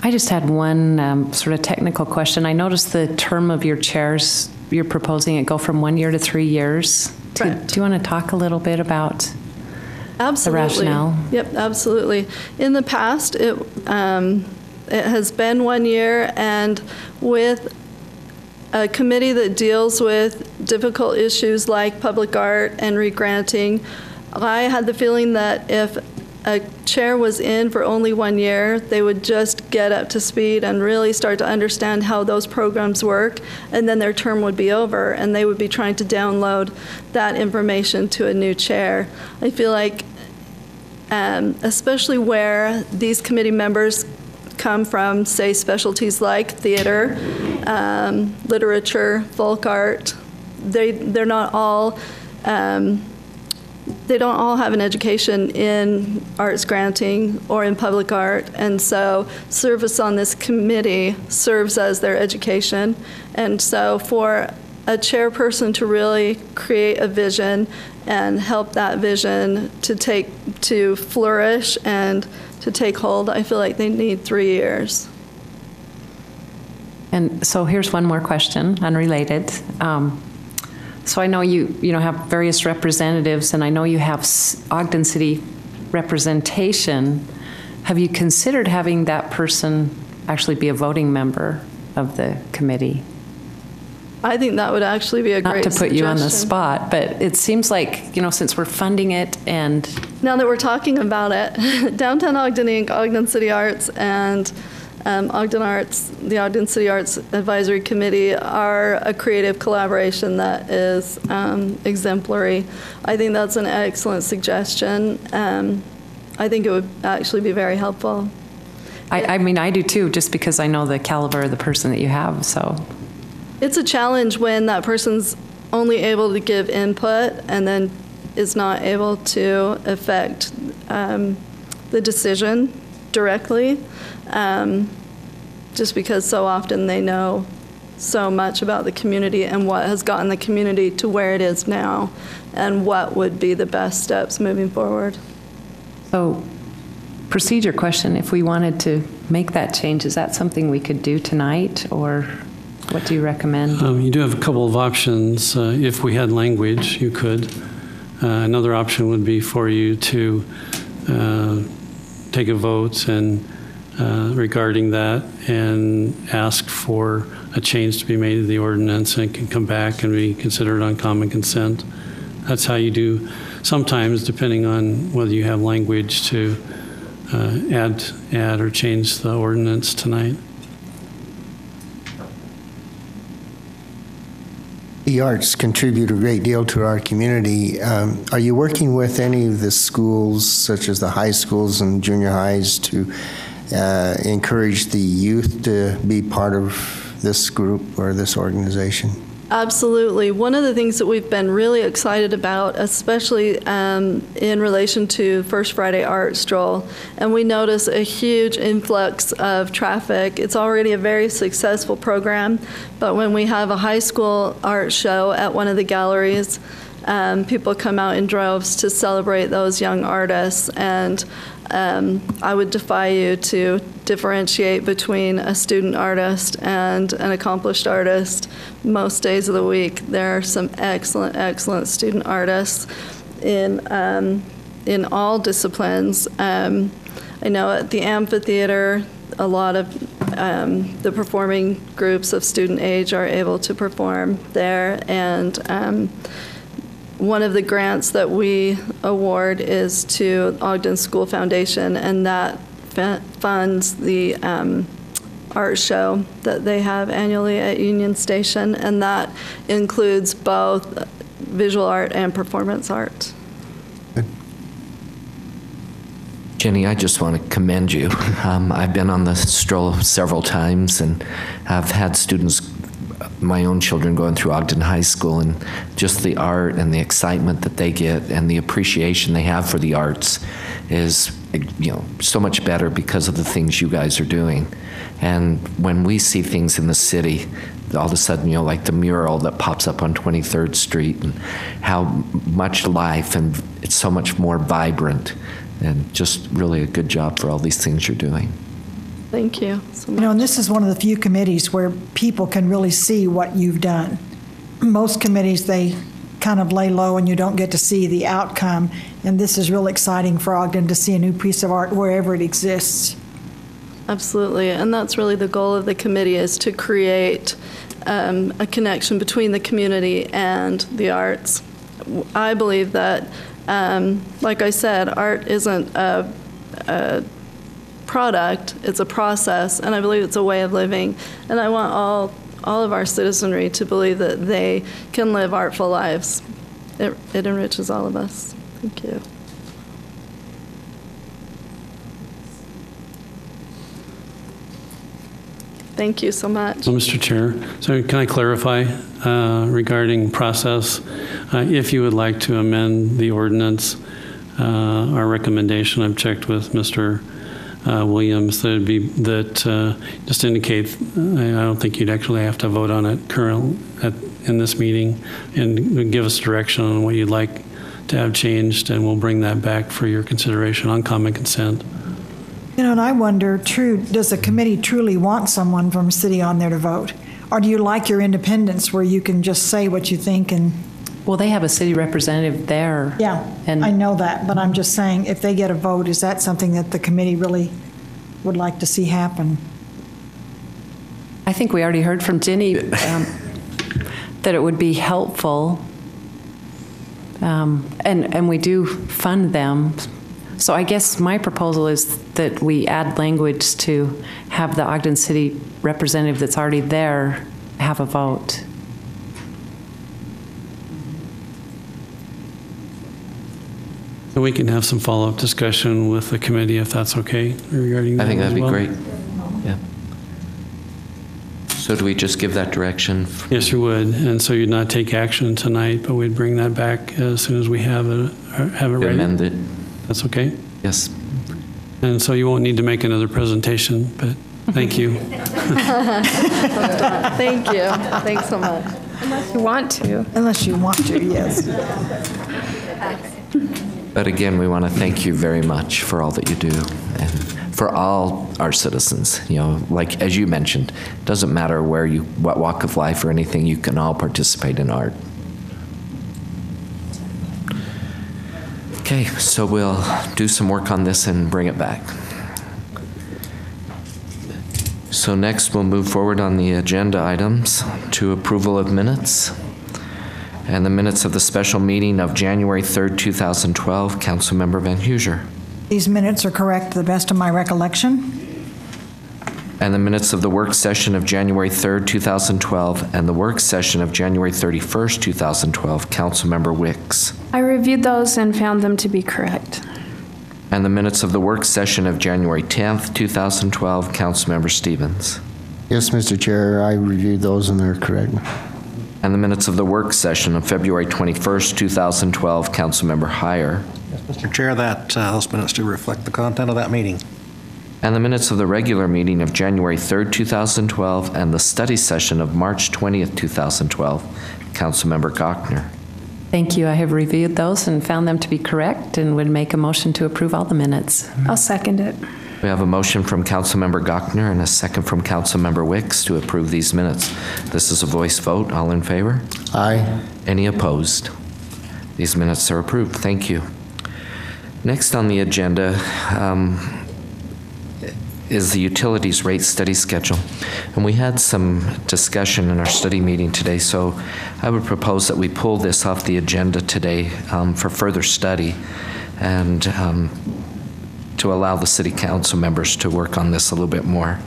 I just had one sort of technical question. I noticed the term of your chairs, you're proposing it go from 1 year to 3 years. Do you want to talk a little bit about the rationale? Yep, absolutely. In the past, it has been 1 year, and with a committee that deals with difficult issues like public art and regranting, I had the feeling that if a chair was in for only 1 year, they would just get up to speed and really start to understand how those programs work, and then their term would be over, and they would be trying to download that information to a new chair. I feel like, especially where these committee members come from, say, specialties like theater, literature, folk art, they're not all they don't all have an education in arts granting or in public art, and so service on this committee serves as their education. And so for a chairperson to really create a vision and help that vision to flourish and to take hold, I feel like they need 3 years. And so here's one more question, unrelated. So I know you have various representatives, and I know you have Ogden City representation. Have you considered having that person actually be a voting member of the committee? I think that would actually be a great suggestion. Not to put you on the spot, but it seems like, since we're funding it and... Now that we're talking about it, Downtown Ogden Inc., Ogden City Arts, and Ogden Arts, the Ogden City Arts Advisory Committee are a creative collaboration that is exemplary. I think that's an excellent suggestion. I think it would actually be very helpful. I mean, I do too, just because I know the caliber of the person that you have, so. It's a challenge when that person's only able to give input and then is not able to affect the decision directly. Just because so often they know so much about the community and what has gotten the community to where it is now and what would be the best steps moving forward. So, procedure question, if we wanted to make that change, is that something we could do tonight, or? What do you recommend? You do have a couple of options. If we had language, you could. Another option would be for you to take a vote and regarding that and ask for a change to be made to the ordinance, and it can come back and be considered on common consent. That's how you do sometimes, depending on whether you have language to add or change the ordinance tonight. The arts contribute a great deal to our community. Are you working with any of the schools, such as the high schools and junior highs, to encourage the youth to be part of this group or this organization? Absolutely. One of the things that we've been really excited about, especially in relation to First Friday Art Stroll, and we notice a huge influx of traffic. It's already a very successful program, but when we have a high school art show at one of the galleries, people come out in droves to celebrate those young artists, and I would defy you to differentiate between a student artist and an accomplished artist. Most days of the week, there are some excellent, excellent student artists in all disciplines. I know at the amphitheater, a lot of the performing groups of student age are able to perform there, and one of the grants that we award is to Ogden School Foundation, and that funds the art show that they have annually at Union Station, and that includes both visual art and performance art. Jenny, I just want to commend you. I've been on the stroll several times, and I've had students, my own children, going through Ogden High School, and just the art and the excitement that they get and the appreciation they have for the arts is, so much better because of the things you guys are doing. And when we see things in the city, all of a sudden, like the mural that pops up on 23rd Street, and how much life, and it's so much more vibrant, and just really a good job for all these things you're doing. Thank you so much. And this is one of the few committees where people can really see what you've done. Most committees, they kind of lay low and you don't get to see the outcome. And this is really exciting for Ogden to see a new piece of art wherever it exists. Absolutely, and that's really the goal of the committee, is to create a connection between the community and the arts. I believe that, like I said, art isn't a product, it's a process, and I believe it's a way of living. And I want all of our citizenry to believe that they can live artful lives. It enriches all of us. Thank you. Thank you so much. So, Mr. Chair, so can I clarify regarding process? If you would like to amend the ordinance, our recommendation, I've checked with Mr. Williams, that it'd be that just indicate, I don't think you'd actually have to vote on it in this meeting, and give us direction on what you'd like to have changed, and we'll bring that back for your consideration on common consent. And I wonder, does the committee truly want someone from city on there to vote? Or do you like your independence where you can just say what you think and... Well, they have a city representative there. Yeah, and I know that, but I'm just saying, if they get a vote, is that something that the committee really would like to see happen? I think we already heard from Jenny that it would be helpful, and we do fund them. So I guess my proposal is that we add language to have the Ogden City representative that's already there have a vote. And we can have some follow-up discussion with the committee if that's okay regarding that. I think that'd be well. great. Yeah. So do we just give that direction? Yes, you would. And so you'd not take action tonight, but we'd bring that back as soon as we have it ready. Amend it. That's okay? Yes. And so you won't need to make another presentation, but thank you. Thank you. Thanks so much. Unless you want to. Unless you want to, yes. But again, we want to thank you very much for all that you do, and for all our citizens. You know, like as you mentioned, doesn't matter what walk of life or anything, you can all participate in art. Okay, so we'll do some work on this and bring it back. So next we'll move forward on the agenda items to approval of minutes. And the minutes of the special meeting of January 3rd, 2012, Councilmember Van Huser. These minutes are correct to the best of my recollection. And the minutes of the work session of January 3rd, 2012, and the work session of January 31st, 2012, Councilmember Wicks. I reviewed those and found them to be correct. And the minutes of the work session of January 10th, 2012, Councilmember Stevens. Yes, Mr. Chair, I reviewed those and they're correct. And the minutes of the work session of February 21st, 2012, Councilmember Heyer. Yes, Mr. Chair, those minutes do reflect the content of that meeting. And the minutes of the regular meeting of January 3rd, 2012, and the study session of March 20th, 2012, Councilmember Gochner. Thank you. I have reviewed those and found them to be correct and would make a motion to approve all the minutes. I'll second it. We have a motion from Councilmember Gochner and a second from Councilmember Wicks to approve these minutes. This is a voice vote. All in favor? Aye. Any opposed? These minutes are approved. Thank you. Next on the agenda is the utilities rate study schedule. And we had some discussion in our study meeting today, so I would propose that we pull this off the agenda today for further study and to allow the city council members to work on this a little bit more.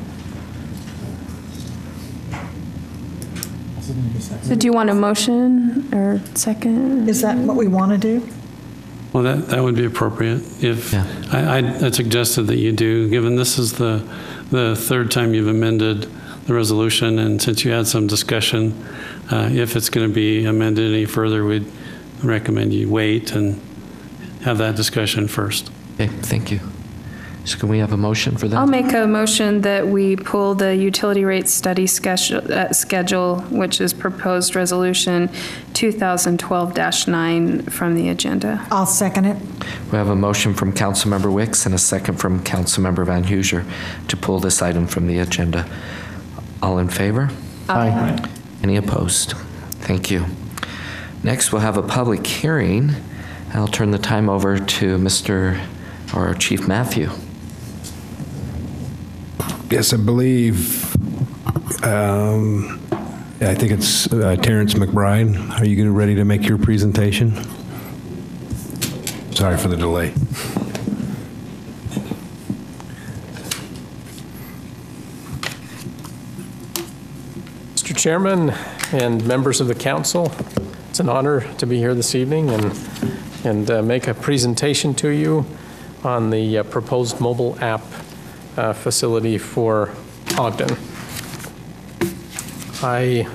So do you want a motion or second? Is that what we want to do? Well, that would be appropriate. If I suggested that you do, given this is the third time you've amended the resolution, and since you had some discussion, if it's going to be amended any further, we'd recommend you wait and have that discussion first. Okay, thank you. So can we have a motion for that? I'll make a motion that we pull the utility rate study schedule, which is proposed resolution 2012-9 from the agenda. I'll second it. We have a motion from Councilmember Wicks and a second from Councilmember Van Huser to pull this item from the agenda. All in favor? Aye. Any opposed? Thank you. Next, we'll have a public hearing. I'll turn the time over to Chief Matthew. Yes, I believe, I think it's Terrence McBride. Are you ready to make your presentation? Sorry for the delay. Mr. Chairman and members of the council, it's an honor to be here this evening and make a presentation to you on the proposed mobile app facility for Ogden. I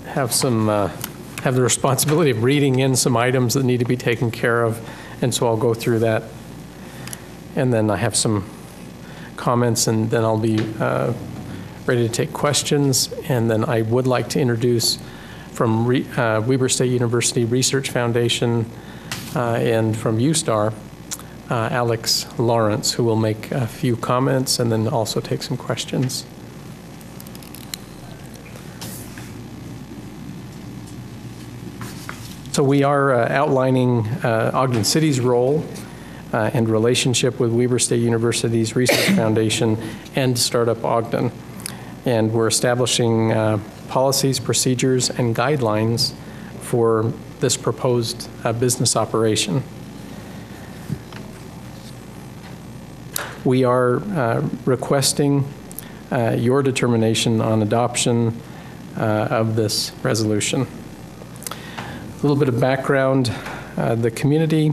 have the responsibility of reading in some items that need to be taken care of, and so I'll go through that. And then I have some comments, and then I'll be ready to take questions. And then I would like to introduce from Weber State University Research Foundation and from USTAR, Alex Lawrence, who will make a few comments and then also take some questions. So we are outlining Ogden City's role and relationship with Weber State University's Research Foundation and Startup Ogden. And we're establishing policies, procedures, and guidelines for this proposed business operation. We are requesting your determination on adoption of this resolution. A little bit of background, the community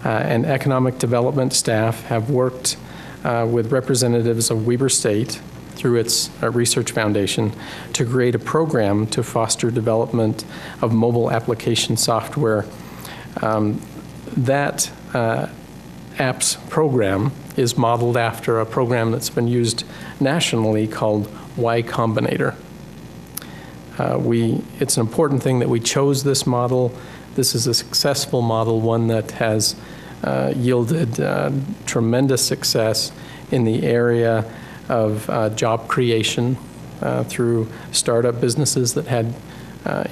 and economic development staff have worked with representatives of Weber State through its research foundation to create a program to foster development of mobile application software. That apps program is modeled after a program that's been used nationally called Y Combinator. It's an important thing that we chose this model. This is a successful model, one that has yielded tremendous success in the area of job creation through startup businesses that had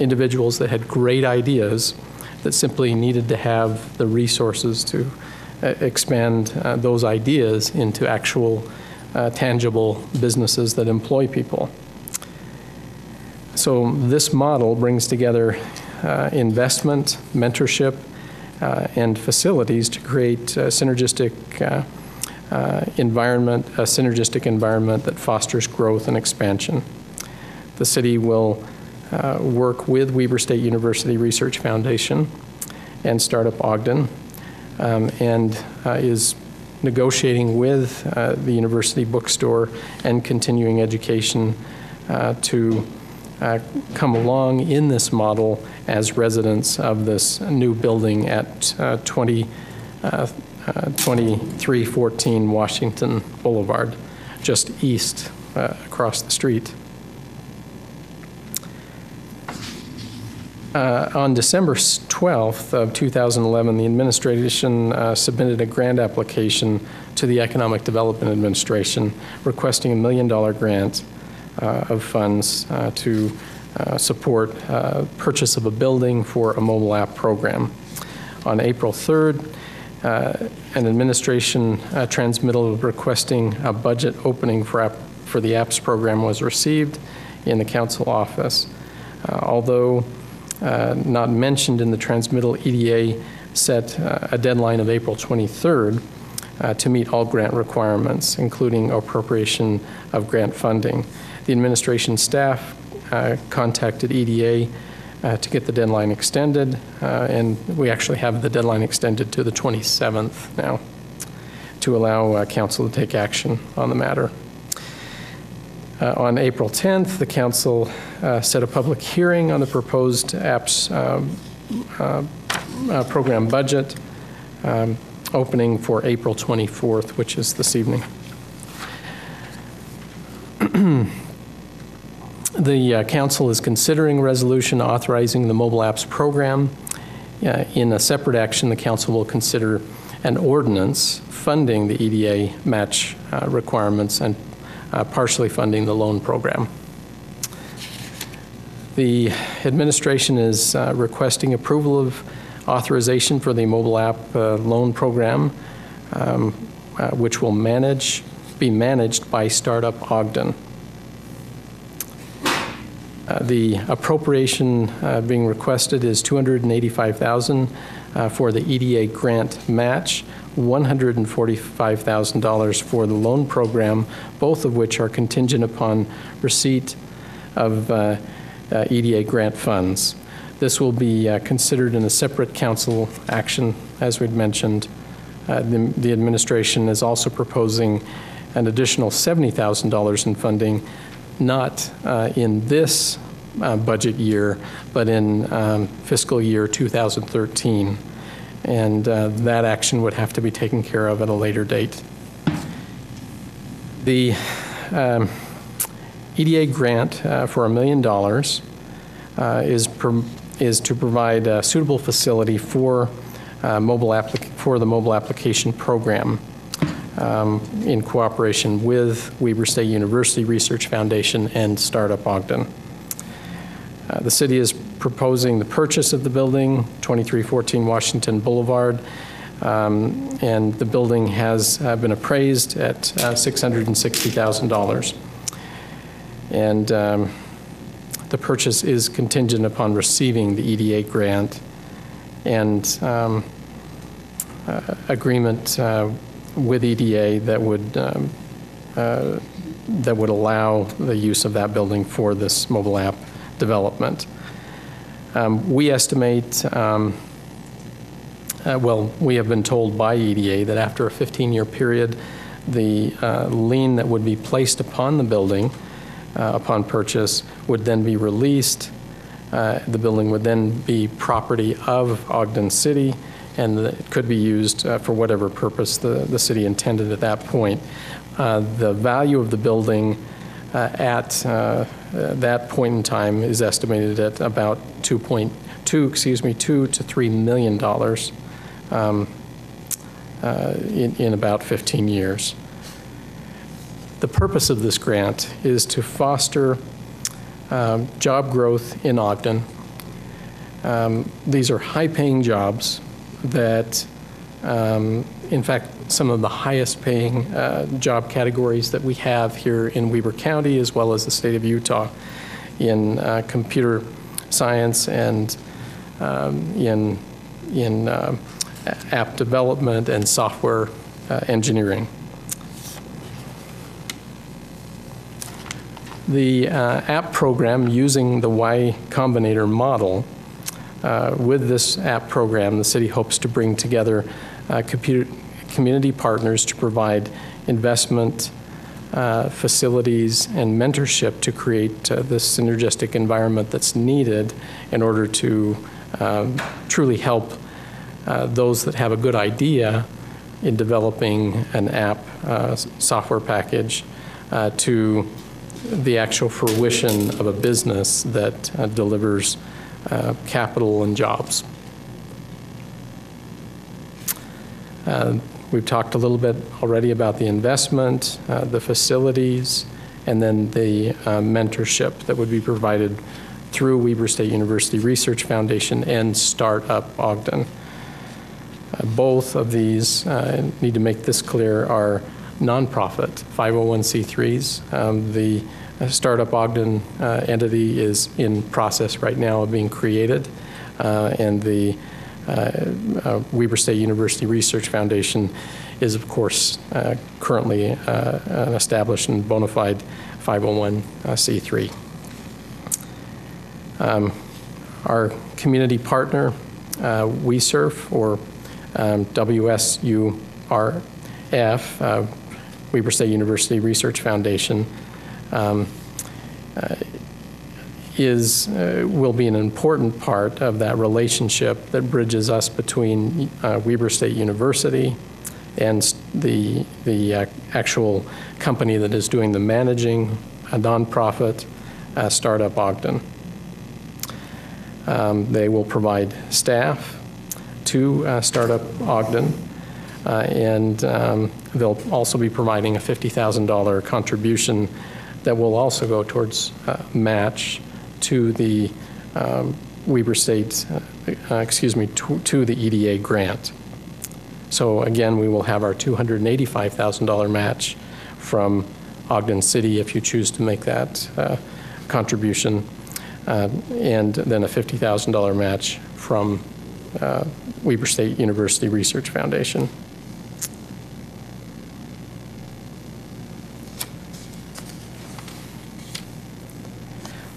individuals that had great ideas that simply needed to have the resources to expand those ideas into actual tangible businesses that employ people. So this model brings together investment, mentorship, and facilities to create a synergistic environment, a synergistic environment that fosters growth and expansion. The city will work with Weber State University Research Foundation and Startup Ogden, and is negotiating with the university bookstore and continuing education to come along in this model as residents of this new building at 2314 Washington Boulevard, just east across the street. On December 12th of 2011, the administration submitted a grant application to the Economic Development Administration requesting a $1 million grant of funds to support purchase of a building for a mobile app program. On April 3rd, an administration transmittal requesting a budget opening for the apps program was received in the council office. Although not mentioned in the transmittal, EDA set a deadline of April 23rd to meet all grant requirements, including appropriation of grant funding. The administration staff contacted EDA to get the deadline extended, and we actually have the deadline extended to the 27th now to allow council to take action on the matter. On April 10th, the council set a public hearing on the proposed apps program budget, opening for April 24th, which is this evening. The council is considering a resolution authorizing the mobile apps program. In a separate action, the council will consider an ordinance funding the EDA match requirements and partially funding the loan program. The administration is requesting approval of authorization for the mobile app loan program, which will be managed by Startup Ogden. The appropriation being requested is $285,000 for the EDA grant match, $145,000 for the loan program, both of which are contingent upon receipt of EDA grant funds. This will be considered in a separate council action, as we'd mentioned. The administration is also proposing an additional $70,000 in funding, not in this budget year, but in fiscal year 2013. And that action would have to be taken care of at a later date. The EDA grant for $1 million is to provide a suitable facility for the mobile application program in cooperation with Weber State University Research Foundation and Startup Ogden. The city is proposing the purchase of the building, 2314 Washington Boulevard, and the building has been appraised at $660,000. And the purchase is contingent upon receiving the EDA grant and agreement with EDA that would allow the use of that building for this mobile app development. We estimate, we have been told by EDA that after a 15-year period, the lien that would be placed upon the building upon purchase would then be released. The building would then be property of Ogden City, and it could be used for whatever purpose the city intended at that point. The value of the building at that point in time is estimated at about $2 to $3 million. in about 15 years. The purpose of this grant is to foster job growth in Ogden. These are high-paying jobs that, in fact, some of the highest-paying job categories that we have here in Weber County, as well as the state of Utah, in computer science and in app development and software engineering. The app program using the Y Combinator model, with this app program, the city hopes to bring together community partners to provide investment, facilities, and mentorship to create this synergistic environment that's needed in order to truly help those that have a good idea in developing an app software package to the actual fruition of a business that delivers capital and jobs. We've talked a little bit already about the investment, the facilities, and then the mentorship that would be provided through Weber State University Research Foundation and Startup Ogden. Both of these, need to make this clear, are nonprofit 501c3s. The Startup Ogden entity is in process right now of being created, and the Weber State University Research Foundation is, of course, currently an established and bona fide 501c3. Our community partner, WeSurf, or WSURF, Weber State University Research Foundation, will be an important part of that relationship that bridges us between Weber State University and the actual company that is doing the managing, a nonprofit, Startup Ogden. They will provide staff to Startup Ogden, and they'll also be providing a $50,000 contribution that will also go towards match to the Weber State, to the EDA grant. So again, we will have our $285,000 match from Ogden City if you choose to make that contribution, and then a $50,000 match from Weber State University Research Foundation.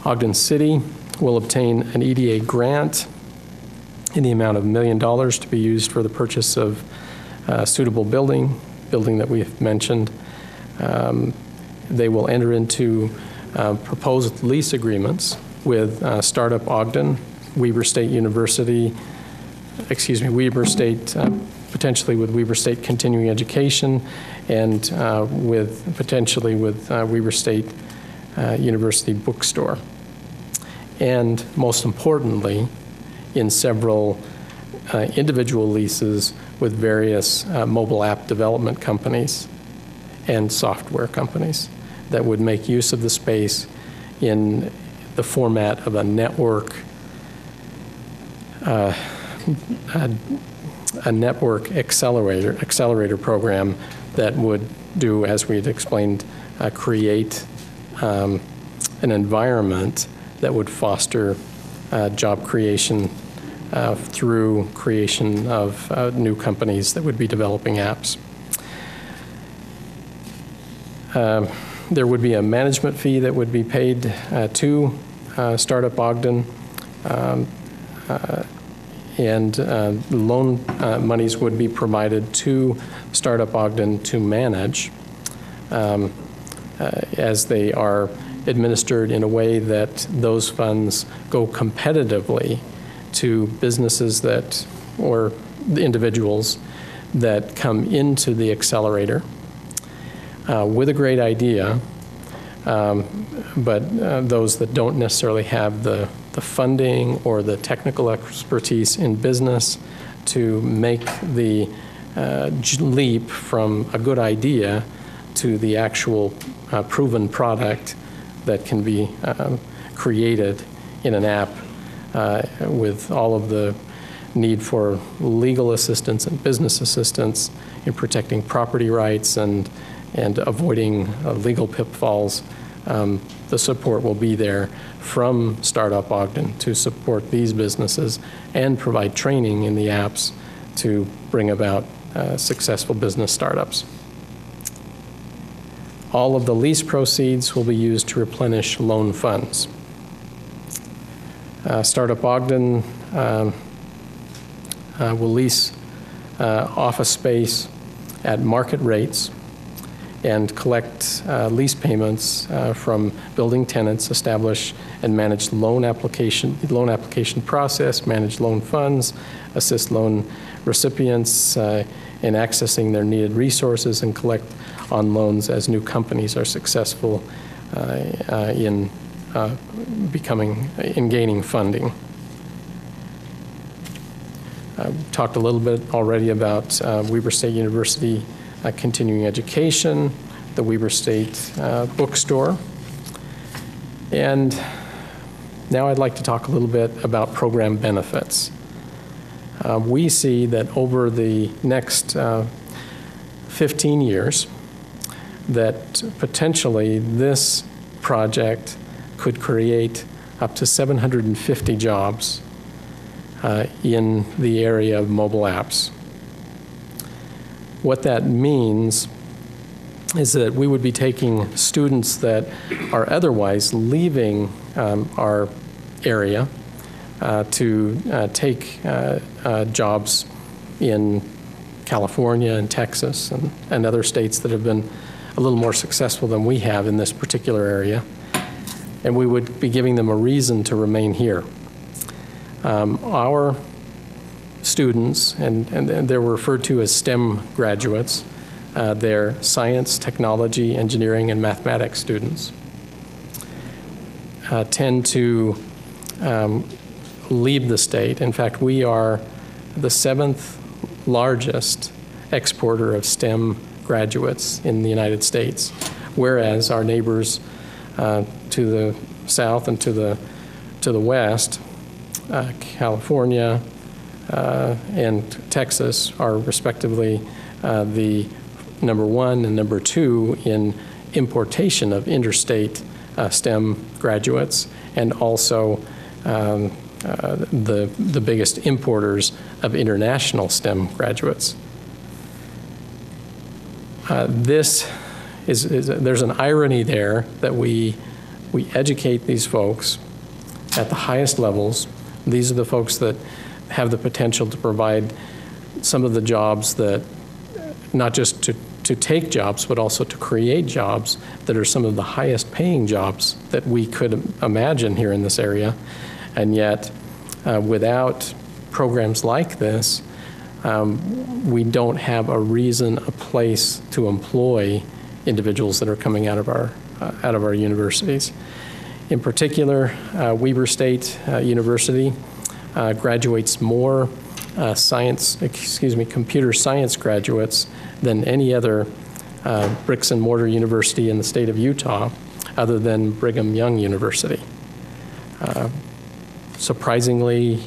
Ogden City will obtain an EDA grant in the amount of $1 million to be used for the purchase of a suitable building that we have mentioned. They will enter into proposed lease agreements with Startup Ogden, Weber State University, potentially with Weber State Continuing Education, and potentially with Weber State University Bookstore. And most importantly, in several individual leases with various mobile app development companies and software companies that would make use of the space in the format of a network, a network accelerator program that would do, as we had explained, create an environment that would foster job creation through creation of new companies that would be developing apps. There would be a management fee that would be paid to Startup Ogden, and loan monies would be provided to Startup Ogden to manage as they are administered in a way that those funds go competitively to businesses or individuals that come into the accelerator with a great idea, but those that don't necessarily have the funding or the technical expertise in business to make the leap from a good idea to the actual proven product that can be created in an app with all of the need for legal assistance and business assistance in protecting property rights and avoiding legal pitfalls. The support will be there from Startup Ogden to support these businesses and provide training in the apps to bring about successful business startups. All of the lease proceeds will be used to replenish loan funds. Startup Ogden will lease office space at market rates and collect lease payments from building tenants, establish and manage loan application process, manage loan funds, assist loan recipients in accessing their needed resources, and collect on loans as new companies are successful in gaining funding. Talked a little bit already about Weber State University continuing education, the Weber State bookstore. And now I'd like to talk a little bit about program benefits. We see that over the next 15 years, that potentially this project could create up to 750 jobs in the area of mobile apps. What that means is that we would be taking students that are otherwise leaving our area to take jobs in California and Texas and other states that have been a little more successful than we have in this particular area. And we would be giving them a reason to remain here. Our students, and they're referred to as STEM graduates, they're science, technology, engineering, and mathematics students, tend to leave the state. In fact, we are the 7th largest exporter of STEM graduates in the United States, whereas our neighbors to the south and to the west, California and Texas, are respectively the number 1 and number 2 in importation of interstate STEM graduates, and also the biggest importers of international STEM graduates. There's an irony there that we educate these folks at the highest levels. These are the folks that have the potential to provide some of the jobs that, not just to take jobs, but also to create jobs that are some of the highest paying jobs that we could imagine here in this area. And yet, without programs like this, we don't have a reason, a place to employ individuals that are coming out of our universities. In particular, Weber State University graduates more computer science graduates than any other bricks and mortar university in the state of Utah, other than Brigham Young University. Surprisingly,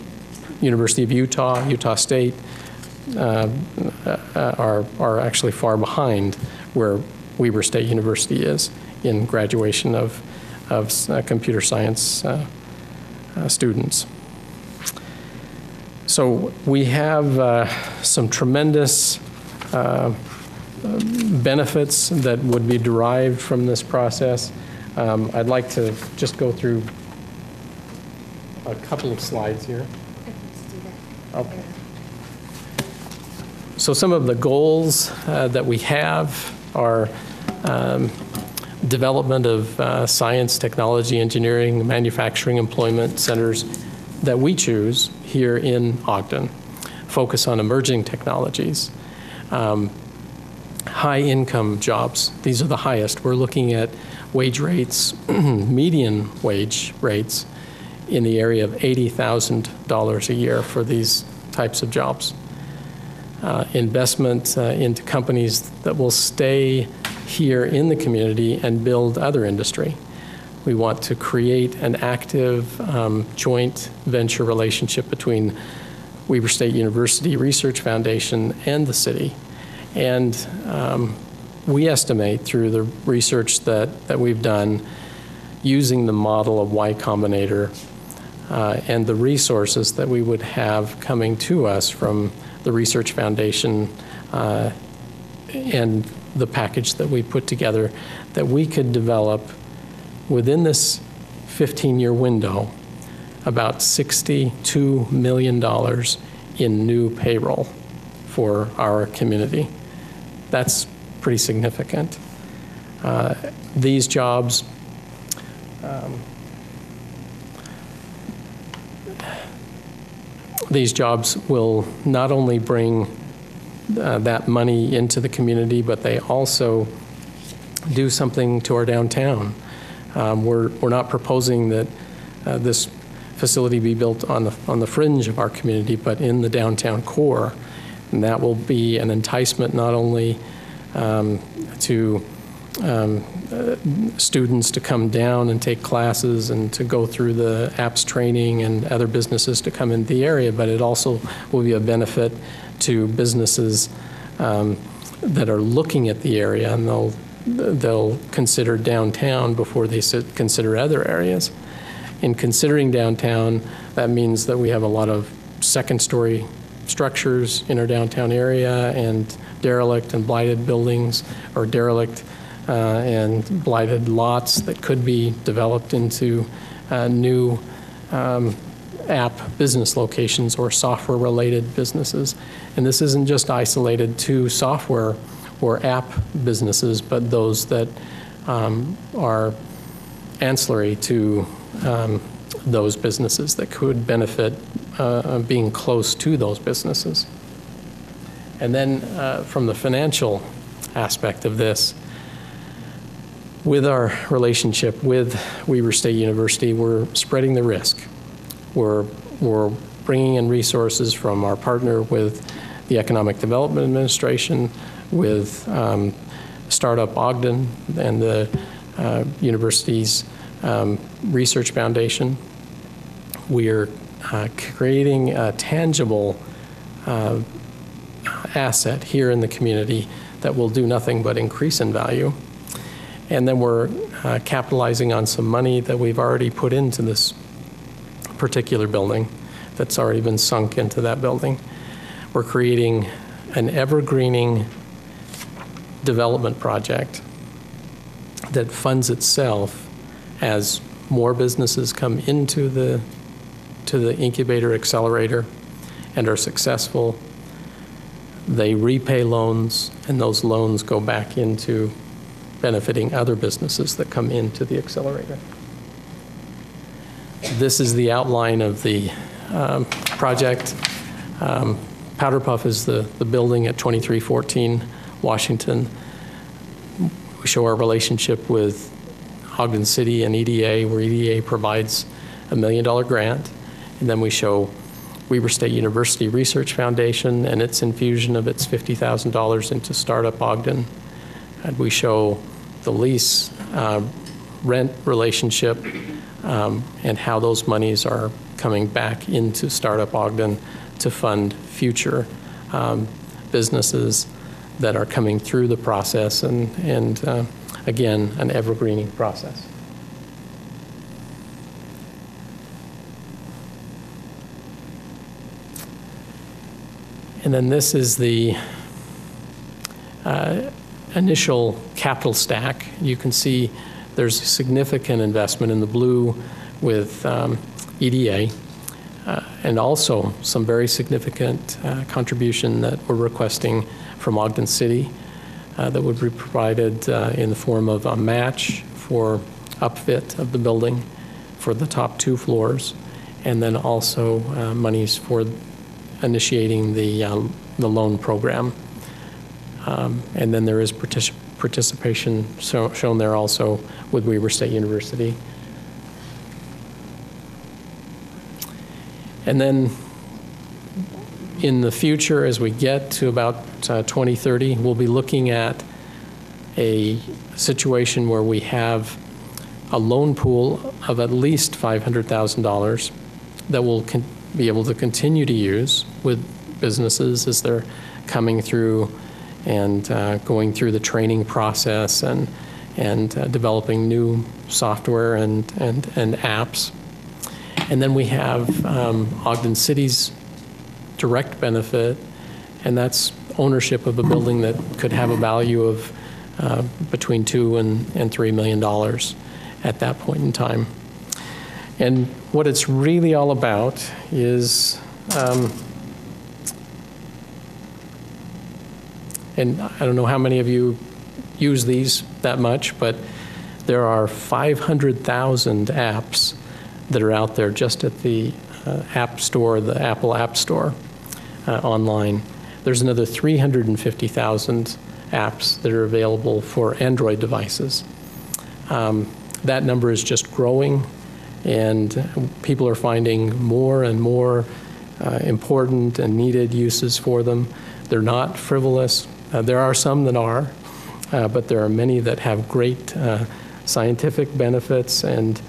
University of Utah, Utah State are actually far behind where Weber State University is in graduation of computer science students. So we have some tremendous benefits that would be derived from this process. I'd like to just go through a couple of slides here. Okay. So some of the goals that we have are development of science, technology, engineering, manufacturing, employment centers that we choose here in Ogden. Focus on emerging technologies. High income jobs, these are the highest. We're looking at wage rates, median wage rates in the area of $80,000 a year for these types of jobs. investment into companies that will stay here in the community and build other industry. We want to create an active joint venture relationship between Weber State University Research Foundation and the city. And we estimate through the research that we've done using the model of Y Combinator and the resources that we would have coming to us from the Research Foundation and the package that we put together, that we could develop within this 15-year window about $62 million in new payroll for our community. That's pretty significant. These jobs will not only bring that money into the community, but they also do something to our downtown. We're not proposing that this facility be built on the fringe of our community, but in the downtown core. And that will be an enticement not only to students to come down and take classes and to go through the apps training and other businesses to come into the area, but it also will be a benefit to businesses that are looking at the area, and they'll consider downtown before they consider other areas. In considering downtown, that means that we have a lot of second-story structures in our downtown area, and derelict and blighted buildings, or derelict and blighted lots that could be developed into new app business locations or software-related businesses. And this isn't just isolated to software or app businesses, but those that are ancillary to those businesses that could benefit being close to those businesses. And then from the financial aspect of this, with our relationship with Weber State University, we're spreading the risk. We're bringing in resources from our partner with the Economic Development Administration, with Startup Ogden and the university's Research Foundation. We're creating a tangible asset here in the community that will do nothing but increase in value. And then we're capitalizing on some money that we've already put into this particular building that's already been sunk into that building. We're creating an evergreening development project that funds itself as more businesses come into the incubator accelerator and are successful. They repay loans, and those loans go back into benefiting other businesses that come into the accelerator. This is the outline of the project. Powder Puff is the building at 2314 Washington. We show our relationship with Ogden City and EDA, where EDA provides a $1 million grant. And then we show Weber State University Research Foundation and its infusion of its $50,000 into Startup Ogden. And we show the lease rent relationship and how those monies are coming back into Startup Ogden to fund future businesses that are coming through the process, and again, an evergreening process. And then this is the initial capital stack. You can see there's significant investment in the blue with EDA, and also some very significant contribution that we're requesting from Ogden City that would be provided in the form of a match for upfit of the building for the top 2 floors, and then also monies for initiating the loan program. And then there is participation shown there also with Weber State University. And then In the future, as we get to about 2030, we'll be looking at a situation where we have a loan pool of at least $500,000 that we'll be able to continue to use with businesses as they're coming through and going through the training process and developing new software and apps. And then we have Ogden City's direct benefit, and that's ownership of a building that could have a value of between $2 and $3 million at that point in time. And what it's really all about is, and I don't know how many of you use these that much, but there are 500,000 apps that are out there just at the App Store, the Apple App Store online. There's another 350,000 apps that are available for Android devices. That number is just growing, and people are finding more and more important and needed uses for them. They're not frivolous. There are some that are, but there are many that have great scientific benefits, and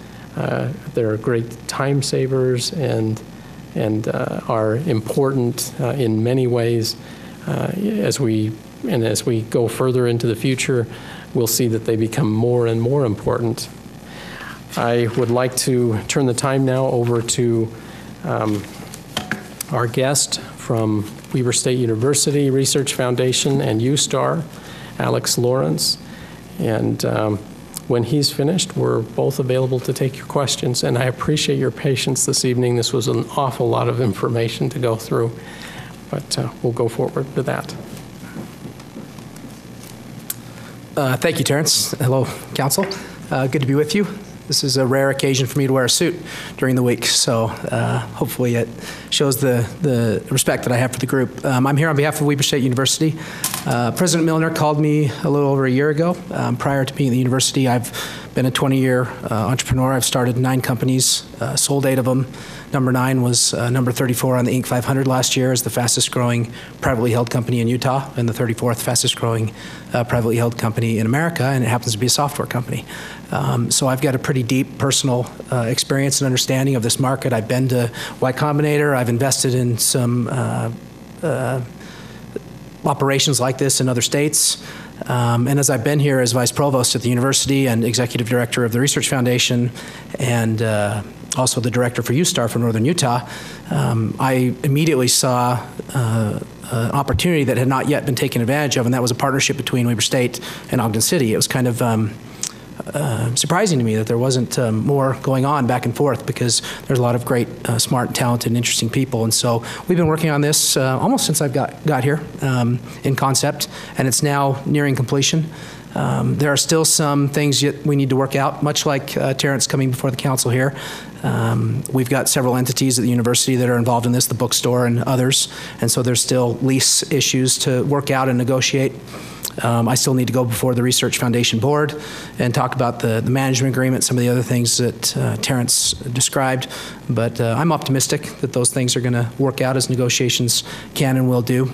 they're great time savers and are important in many ways. As we go further into the future, we'll see that they become more and more important. I would like to turn the time now over to our guest from Weber State University Research Foundation and USTAR, Alex Lawrence. And when he's finished, we're both available to take your questions. And I appreciate your patience this evening. This was an awful lot of information to go through, but we'll go forward with that. Thank you, Terrence. Hello, Council. Good to be with you. This is a rare occasion for me to wear a suit during the week, so hopefully it shows the respect that I have for the group. I'm here on behalf of Weber State University. President Milner called me a little over a year ago. Prior to being at the university, I've been a 20-year entrepreneur. I've started 9 companies, sold 8 of them. Number 9 was number 34 on the Inc. 500 last year as the fastest growing privately held company in Utah and the 34th fastest growing privately held company in America, and it happens to be a software company. So I've got a pretty deep personal experience and understanding of this market. I've been to Y Combinator. I've invested in some operations like this in other states. And as I've been here as Vice Provost at the university and Executive Director of the Research Foundation and also the Director for USTAR for Northern Utah, I immediately saw an opportunity that had not yet been taken advantage of, and that was a partnership between Weber State and Ogden City. It was kind of surprising to me that there wasn't more going on back and forth, because there's a lot of great, smart, talented, and interesting people. And so we've been working on this almost since I've got here in concept, and it's now nearing completion. There are still some things yet we need to work out, much like Terrence coming before the council here. We've got several entities at the university that are involved in this, the bookstore and others, and so there's still lease issues to work out and negotiate. I still need to go before the Research Foundation Board and talk about the management agreement, some of the other things that Terrence described, but I'm optimistic that those things are going to work out as negotiations can and will do.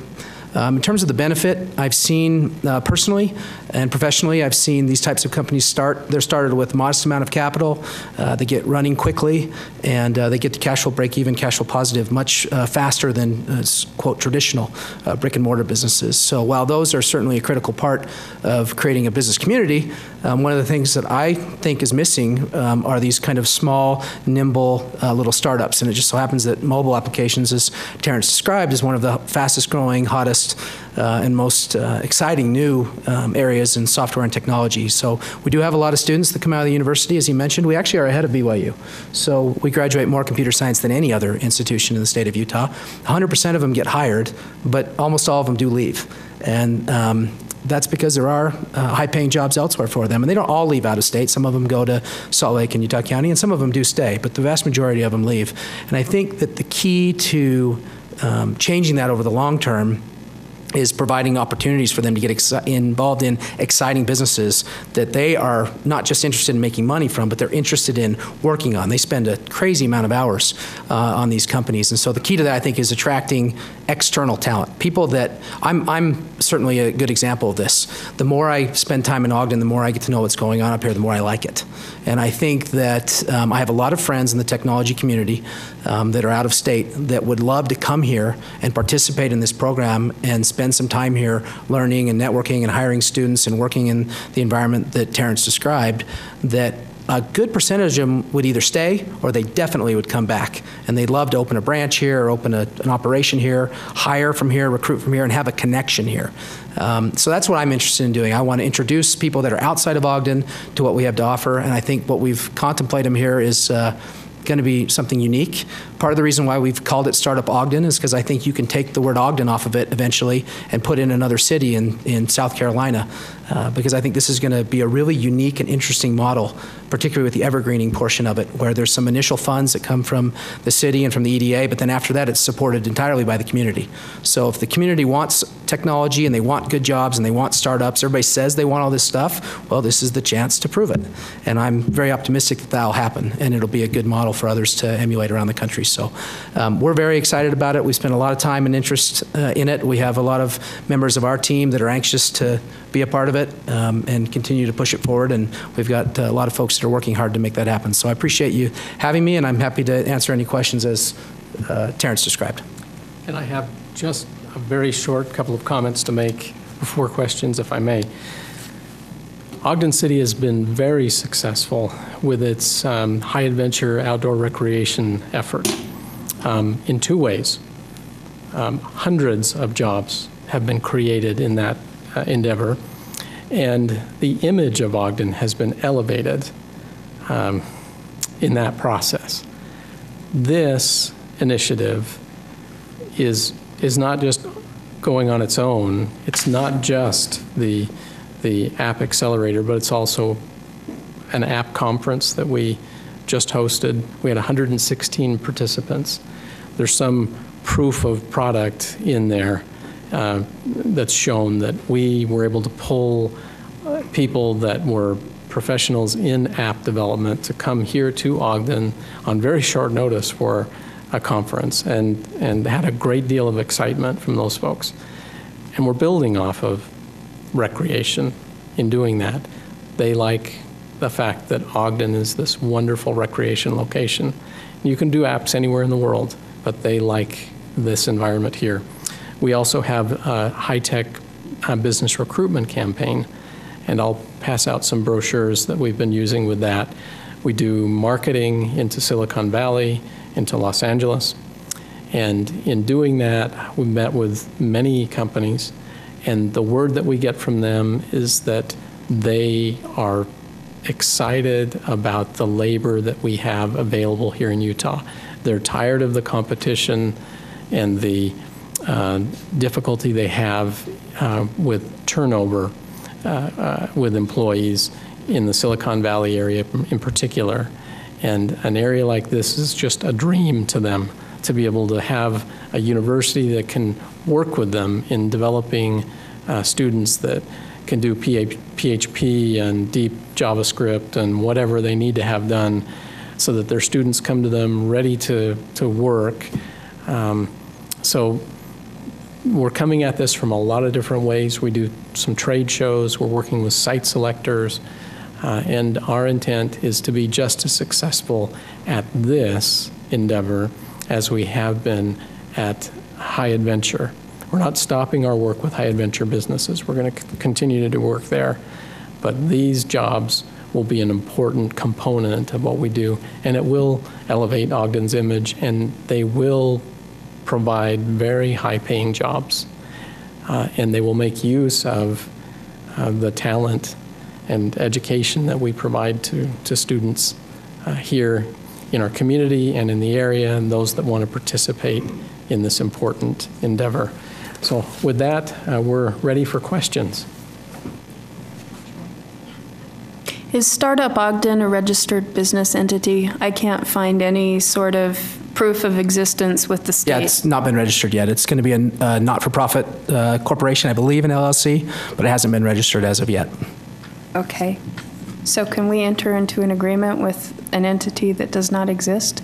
In terms of the benefit, I've seen personally and professionally, I've seen these types of companies start. They're started with a modest amount of capital. They get running quickly, and they get to cash flow break even, cash flow positive much faster than, quote, traditional brick and mortar businesses. So while those are certainly a critical part of creating a business community, one of the things that I think is missing are these kind of small, nimble little startups. And it just so happens that mobile applications, as Terrence described, is one of the fastest growing, hottest, and most exciting new areas in software and technology. So we do have a lot of students that come out of the university, as he mentioned. We actually are ahead of BYU. So we graduate more computer science than any other institution in the state of Utah. 100% of them get hired, but almost all of them do leave. And that's because there are high-paying jobs elsewhere for them. And they don't all leave out of state. Some of them go to Salt Lake and Utah County, and some of them do stay, but the vast majority of them leave. And I think that the key to changing that over the long term is providing opportunities for them to get involved in exciting businesses that they are not just interested in making money from, but they're interested in working on. They spend a crazy amount of hours on these companies. And so the key to that, I think, is attracting external talent. People that, I'm certainly a good example of this. The more I spend time in Ogden, the more I get to know what's going on up here, the more I like it. And I think that I have a lot of friends in the technology community that are out of state that would love to come here and participate in this program and spend some time here learning and networking and hiring students and working in the environment that Terrence described, that a good percentage of them would either stay or they definitely would come back. And they'd love to open a branch here or open an operation here, hire from here, recruit from here, and have a connection here. So that's what I'm interested in doing. I want to introduce people that are outside of Ogden to what we have to offer, and I think what we've contemplated here is going to be something unique. Part of the reason why we've called it Startup Ogden is because I think you can take the word Ogden off of it eventually and put in another city in South Carolina, because I think this is going to be a really unique and interesting model, particularly with the evergreening portion of it, where there's some initial funds that come from the city and from the EDA, but then after that it's supported entirely by the community. So if the community wants technology and they want good jobs and they want startups, everybody says they want all this stuff, well, this is the chance to prove it. And I'm very optimistic that that'll happen, and it'll be a good model for others to emulate around the country. So we're very excited about it. We spent a lot of time and interest in it. We have a lot of members of our team that are anxious to be a part of it and continue to push it forward. And we've got a lot of folks that are working hard to make that happen. So I appreciate you having me, and I'm happy to answer any questions as Terrence described. And I have just a very short couple of comments to make before questions, if I may. Ogden City has been very successful with its high adventure outdoor recreation effort in two ways. Hundreds of jobs have been created in that endeavor, and the image of Ogden has been elevated in that process. This initiative is not just going on its own. It's not just the App Accelerator, but it's also an app conference that we just hosted. We had 116 participants. There's some proof of product in there that's shown that we were able to pull people that were professionals in app development to come here to Ogden on very short notice for a conference, and had a great deal of excitement from those folks. And we're building off of recreation in doing that. They like the fact that Ogden is this wonderful recreation location. You can do apps anywhere in the world, but they like this environment here. We also have a high-tech business recruitment campaign, and I'll pass out some brochures that we've been using with that. We do marketing into Silicon Valley, into Los Angeles, and in doing that, we met with many companies, and the word that we get from them is that they are excited about the labor that we have available here in Utah. They're tired of the competition and the difficulty they have with turnover with employees in the Silicon Valley area in particular. And an area like this is just a dream to them, to be able to have a university that can work with them in developing students that can do PHP and deep JavaScript and whatever they need to have done, so that their students come to them ready to work. So we're coming at this from a lot of different ways. We do some trade shows. We're working with site selectors. And our intent is to be just as successful at this endeavor as we have been at High Adventure. We're not stopping our work with high adventure businesses. We're going to continue to do work there. But these jobs will be an important component of what we do, and it will elevate Ogden's image, and they will provide very high-paying jobs. And they will make use of the talent and education that we provide to students here in our community and in the area, and those that want to participate in this important endeavor. So with that, we're ready for questions. Is Startup Ogden a registered business entity? I can't find any sort of proof of existence with the state? Yeah, it's not been registered yet. It's going to be a not-for-profit corporation, I believe, an LLC, but it hasn't been registered as of yet. Okay. So can we enter into an agreement with an entity that does not exist?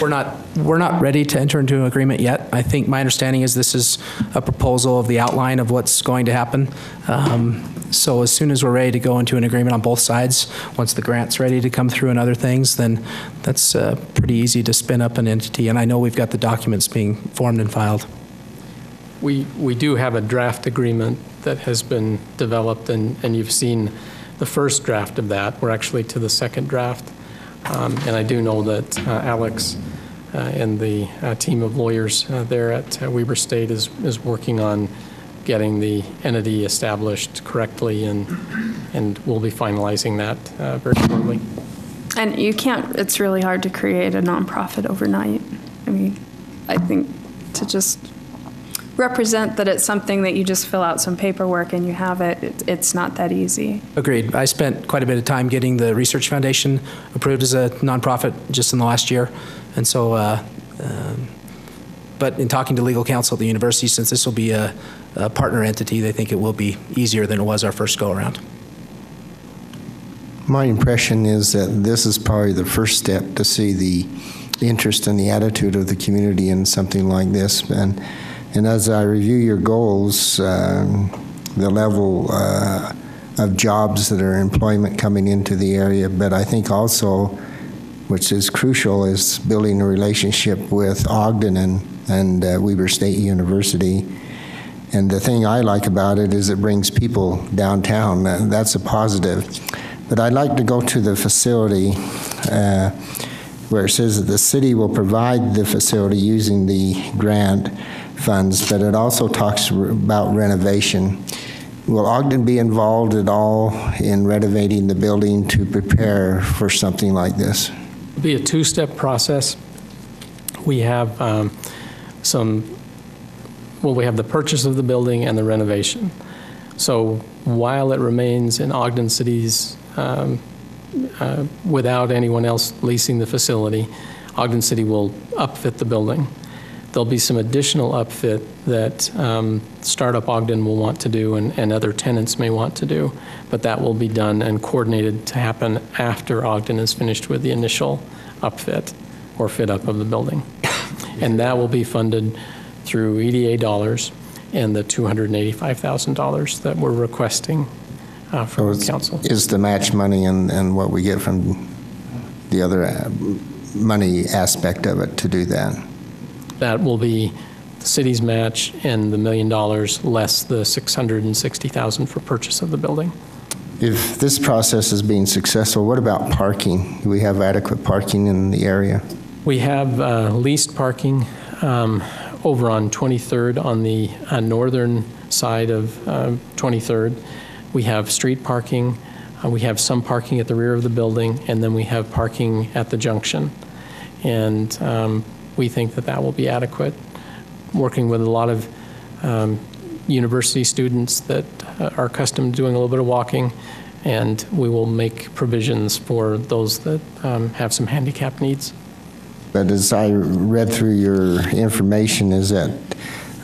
We're not ready to enter into an agreement yet. I think my understanding is this is a proposal of the outline of what's going to happen. So as soon as we're ready to go into an agreement on both sides, once the grant's ready to come through and other things, then that's pretty easy to spin up an entity. And I know we've got the documents being formed and filed. We do have a draft agreement that has been developed, and you've seen the first draft of that. We're actually to the second draft. And I do know that Alex and the team of lawyers there at Weber State is working on getting the entity established correctly, and we'll be finalizing that very shortly. And you can't, it's really hard to create a nonprofit overnight. I mean, I think to just represent that it's something that you just fill out some paperwork and you have it, it's not that easy. Agreed. I spent quite a bit of time getting the Research Foundation approved as a nonprofit just in the last year. And so, but in talking to legal counsel at the university, since this will be a partner entity, they think it will be easier than it was our first go-around. My impression is that this is probably the first step to see the interest and the attitude of the community in something like this. And as I review your goals, the level of jobs that are employment coming into the area, but I think also, which is crucial, is building a relationship with Ogden and Weber State University. And the thing I like about it is it brings people downtown. That's a positive. But I'd like to go to the facility where it says that the city will provide the facility using the grant funds, but it also talks about renovation. Will Ogden be involved at all in renovating the building to prepare for something like this? It'll be a two-step process. We have we have the purchase of the building and the renovation. So while it remains in Ogden City's, without anyone else leasing the facility, Ogden City will upfit the building. There'll be some additional upfit that Startup Ogden will want to do and other tenants may want to do, but that will be done and coordinated to happen after Ogden is finished with the initial upfit or fit up of the building. And that will be funded through EDA dollars and the $285,000 that we're requesting from the council. Is the match money and what we get from the other money aspect of it to do that? That will be the city's match and the $1 million less the $660,000 for purchase of the building. If this process is being successful, what about parking? Do we have adequate parking in the area? We have leased parking over on 23rd on the northern side of 23rd. We have street parking. We have some parking at the rear of the building, and then we have parking at the junction. And we think that that will be adequate. Working with a lot of university students that are accustomed to doing a little bit of walking, and we will make provisions for those that have some handicap needs. But as I read through your information, is that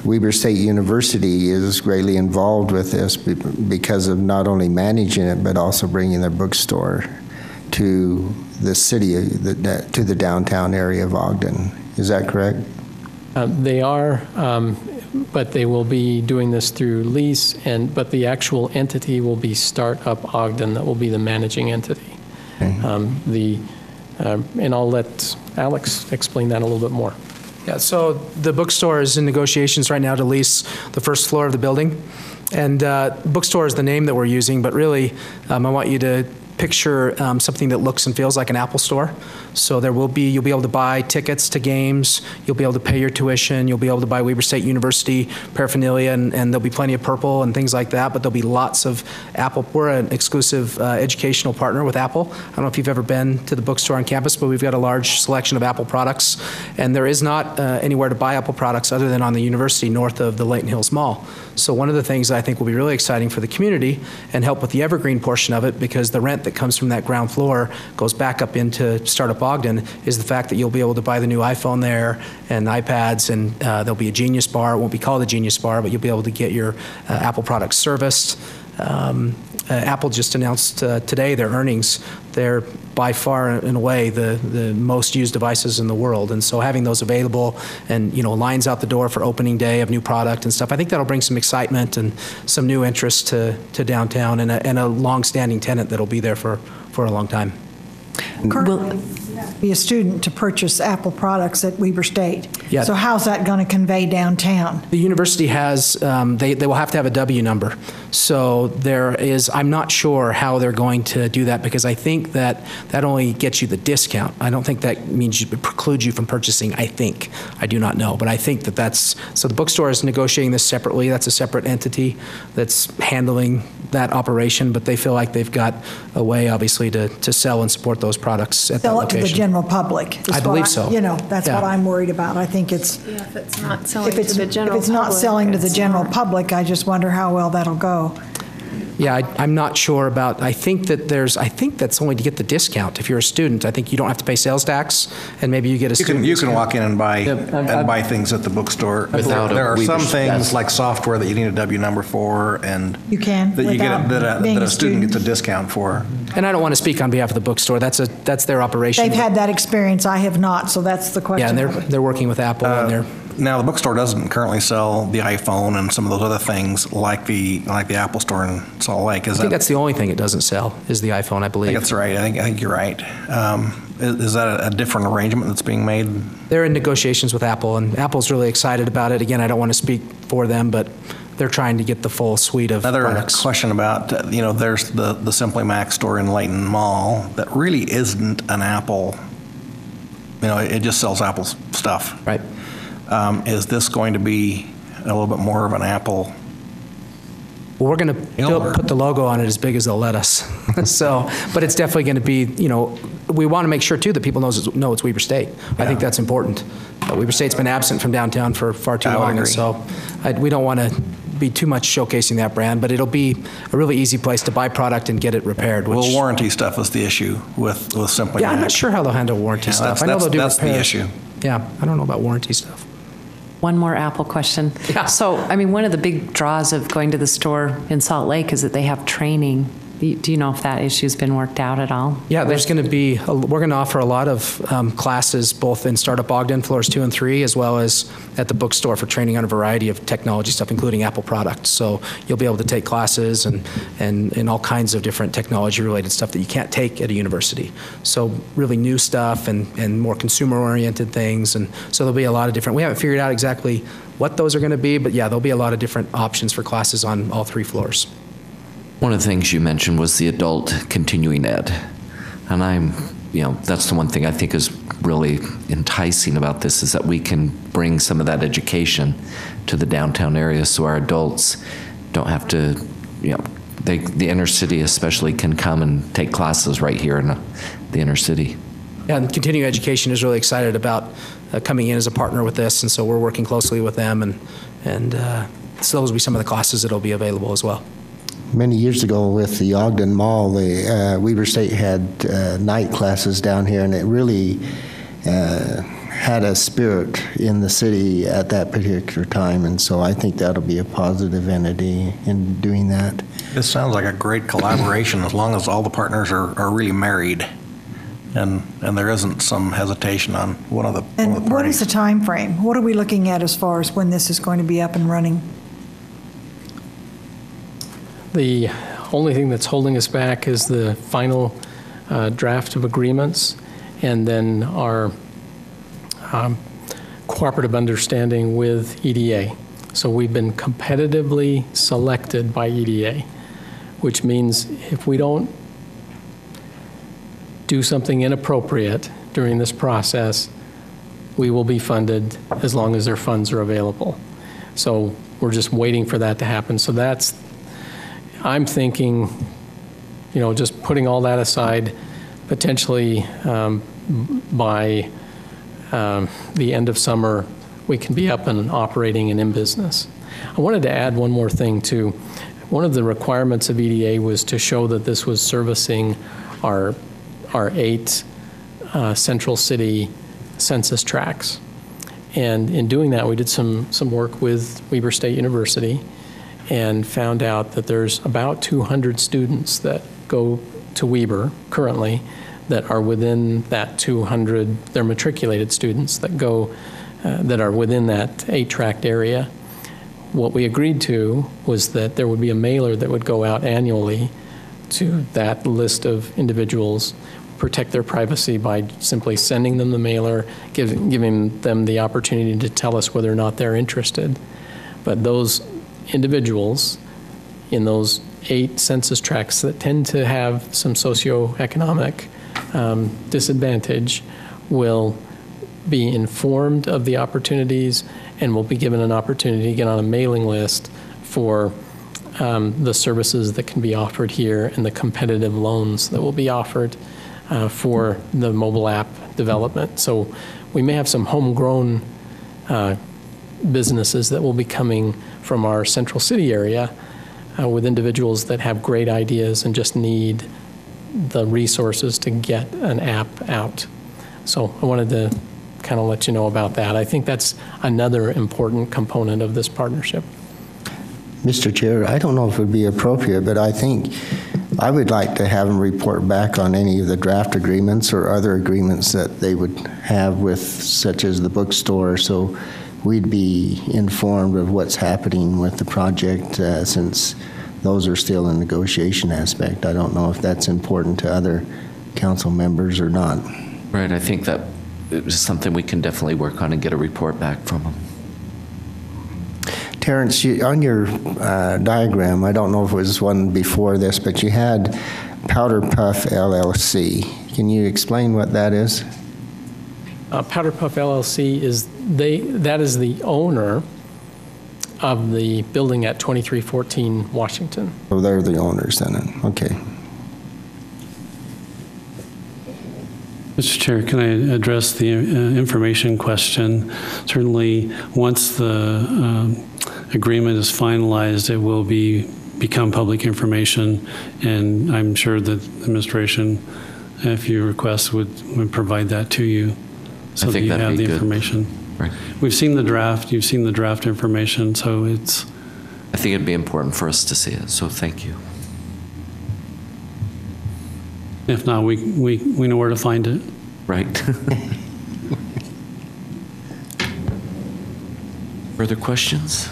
Weber State University is greatly involved with this because of not only managing it, but also bringing their bookstore to the city, to the downtown area of Ogden. Is that correct? They are, but they will be doing this through lease, but the actual entity will be Startup Ogden. That will be the managing entity. Okay. And I'll let Alex explain that a little bit more. Yeah, so the bookstore is in negotiations right now to lease the first floor of the building. And bookstore is the name that we're using, but really I want you to picture something that looks and feels like an Apple store. So you'll be able to buy tickets to games, you'll be able to pay your tuition, you'll be able to buy Weber State University paraphernalia, and there'll be plenty of purple and things like that, but there'll be lots of Apple. We're an exclusive educational partner with Apple. I don't know if you've ever been to the bookstore on campus, but we've got a large selection of Apple products, and there is not anywhere to buy Apple products other than on the university north of the Layton Hills Mall. So one of the things that I think will be really exciting for the community and help with the evergreen portion of it, because the rent that comes from that ground floor goes back up into Startup Ogden, is the fact that you'll be able to buy the new iPhone there and iPads, and there'll be a Genius Bar. It won't be called a Genius Bar, but you'll be able to get your Apple products serviced. Apple just announced today their earnings. They're by far and away the most used devices in the world. And so having those available and, lines out the door for opening day of new product and stuff, I think that'll bring some excitement and some new interest to downtown, and a long-standing tenant that'll be there for a long time. Currently, you have to be a student to purchase Apple products at Weber State. Yeah. So how's that going to convey downtown? The university has, they will have to have a W number. So I'm not sure how they're going to do that, because I think that only gets you the discount. I don't think that means it precludes you from purchasing, I think. I do not know. But I think so the bookstore is negotiating this separately. That's a separate entity that's handling that operation, but they feel like they've got a way, obviously, to sell and support those products at that location. Sell it to the general public. I believe so. That's what I'm worried about. I think it's... Yeah, if it's not selling to the general public. If it's not selling to the general public, I just wonder how well that'll go. Yeah, I'm not sure about, I think that's only to get the discount. If you're a student, I think you don't have to pay sales tax, and maybe you get a student You discount. can walk in and buy things at the bookstore. There are some things like software that you need a W number for, and you can, that you get without that being a student gets a discount for. And I don't want to speak on behalf of the bookstore. That's their operation. They've had that experience. I have not, so that's the question. Yeah, and they're working with Apple, and they're... Now, the bookstore doesn't currently sell the iPhone and some of those other things like the Apple Store in Salt Lake. I think that's the only thing it doesn't sell is the iPhone, I believe. I think that's right. I think you're right. Is that a different arrangement that's being made? They're in negotiations with Apple, and Apple's really excited about it. Again, I don't want to speak for them, but they're trying to get the full suite of products. Question about, there's the Simply Mac store in Layton Mall that really isn't an Apple. It just sells Apple stuff. Right. Is this going to be a little bit more of an Apple? Well, we're going to put the logo on it as big as they'll let us. But it's definitely going to be, we want to make sure, too, that people know it's Weber State. I think that's important. Weber State's been absent from downtown for far too long. And so we don't want to be too much showcasing that brand, but it'll be a really easy place to buy product and get it repaired. Well, warranty stuff is the issue with Simply Mac. I'm not sure how they'll handle warranty stuff. I know they'll do that's repairs. the issue. Yeah, I don't know about warranty stuff. One more Apple question. Yeah. So, one of the big draws of going to the store in Salt Lake is that they have training. Do you know if that issue's been worked out at all? Yeah, there's going to be, we're going to offer a lot of classes both in Startup Ogden, floors 2 and 3, as well as at the bookstore for training on a variety of technology stuff, including Apple products. So you'll be able to take classes and all kinds of different technology-related stuff that you can't take at a university. So really new stuff and more consumer-oriented things. And so there'll be a lot of different, we haven't figured out exactly what those are going to be, but yeah, there'll be a lot of different options for classes on all 3 floors. One of the things you mentioned was the adult continuing ed. And that's the one thing I think is really enticing about this, is that we can bring some of that education to the downtown area so our adults don't have to, the inner city especially can come and take classes right here in the inner city. Yeah, and continuing education is really excited about coming in as a partner with this, and so we're working closely with them, and so those will be some of the classes that will be available as well. Many years ago with the Ogden Mall, Weber State had night classes down here, and it really had a spirit in the city at that particular time, and so I think that'll be a positive entity in doing that. This sounds like a great collaboration as long as all the partners are really married and there isn't some hesitation on one of the parties. What is the time frame? What are we looking at as far as when this is going to be up and running? The only thing that's holding us back is the final draft of agreements, and then our cooperative understanding with EDA. So we've been competitively selected by EDA, which means if we don't do something inappropriate during this process, we will be funded as long as their funds are available. So we're just waiting for that to happen. So I'm thinking, just putting all that aside, potentially by the end of summer, we can be up and operating and in business. I wanted to add one more thing too. One of the requirements of EDA was to show that this was servicing our 8 central city census tracts. And in doing that, we did some work with Weber State University and found out that there's about 200 students that go to Weber currently that are within that 200, they're matriculated students that go, that are within that 8-tract area. What we agreed to was that there would be a mailer that would go out annually to that list of individuals, protect their privacy by simply sending them the mailer, giving them the opportunity to tell us whether or not they're interested. But those individuals in those 8 census tracts that tend to have some socioeconomic disadvantage will be informed of the opportunities and will be given an opportunity to get on a mailing list for the services that can be offered here and the competitive loans that will be offered for the mobile app development. So we may have some homegrown businesses that will be coming from our central city area with individuals that have great ideas and just need the resources to get an app out. So I wanted to kind of let you know about that. I think that's another important component of this partnership. Mr. Chair, I don't know if it would be appropriate, but I think I would like to have them report back on any of the draft agreements or other agreements that they would have with, such as the bookstore, so we'd be informed of what's happening with the project since those are still in negotiation aspect. I don't know if that's important to other council members or not. Right, I think that is something we can definitely work on and get a report back from them. Terrence, on your diagram, I don't know if it was one before this, but you had Powder Puff LLC. Can you explain what that is? Powder Puff LLC is that is the owner of the building at 2314 Washington. Oh, they're the owners then. Okay. Mr. Chair, can I address the information question? Certainly, once the agreement is finalized, it will become public information, and I'm sure that the administration, if you request, would provide that to you so that you have the information. Right. We've seen the draft. You've seen the draft information, so it's... I think it'd be important for us to see it, so thank you. If not, we know where to find it. Right. Further questions?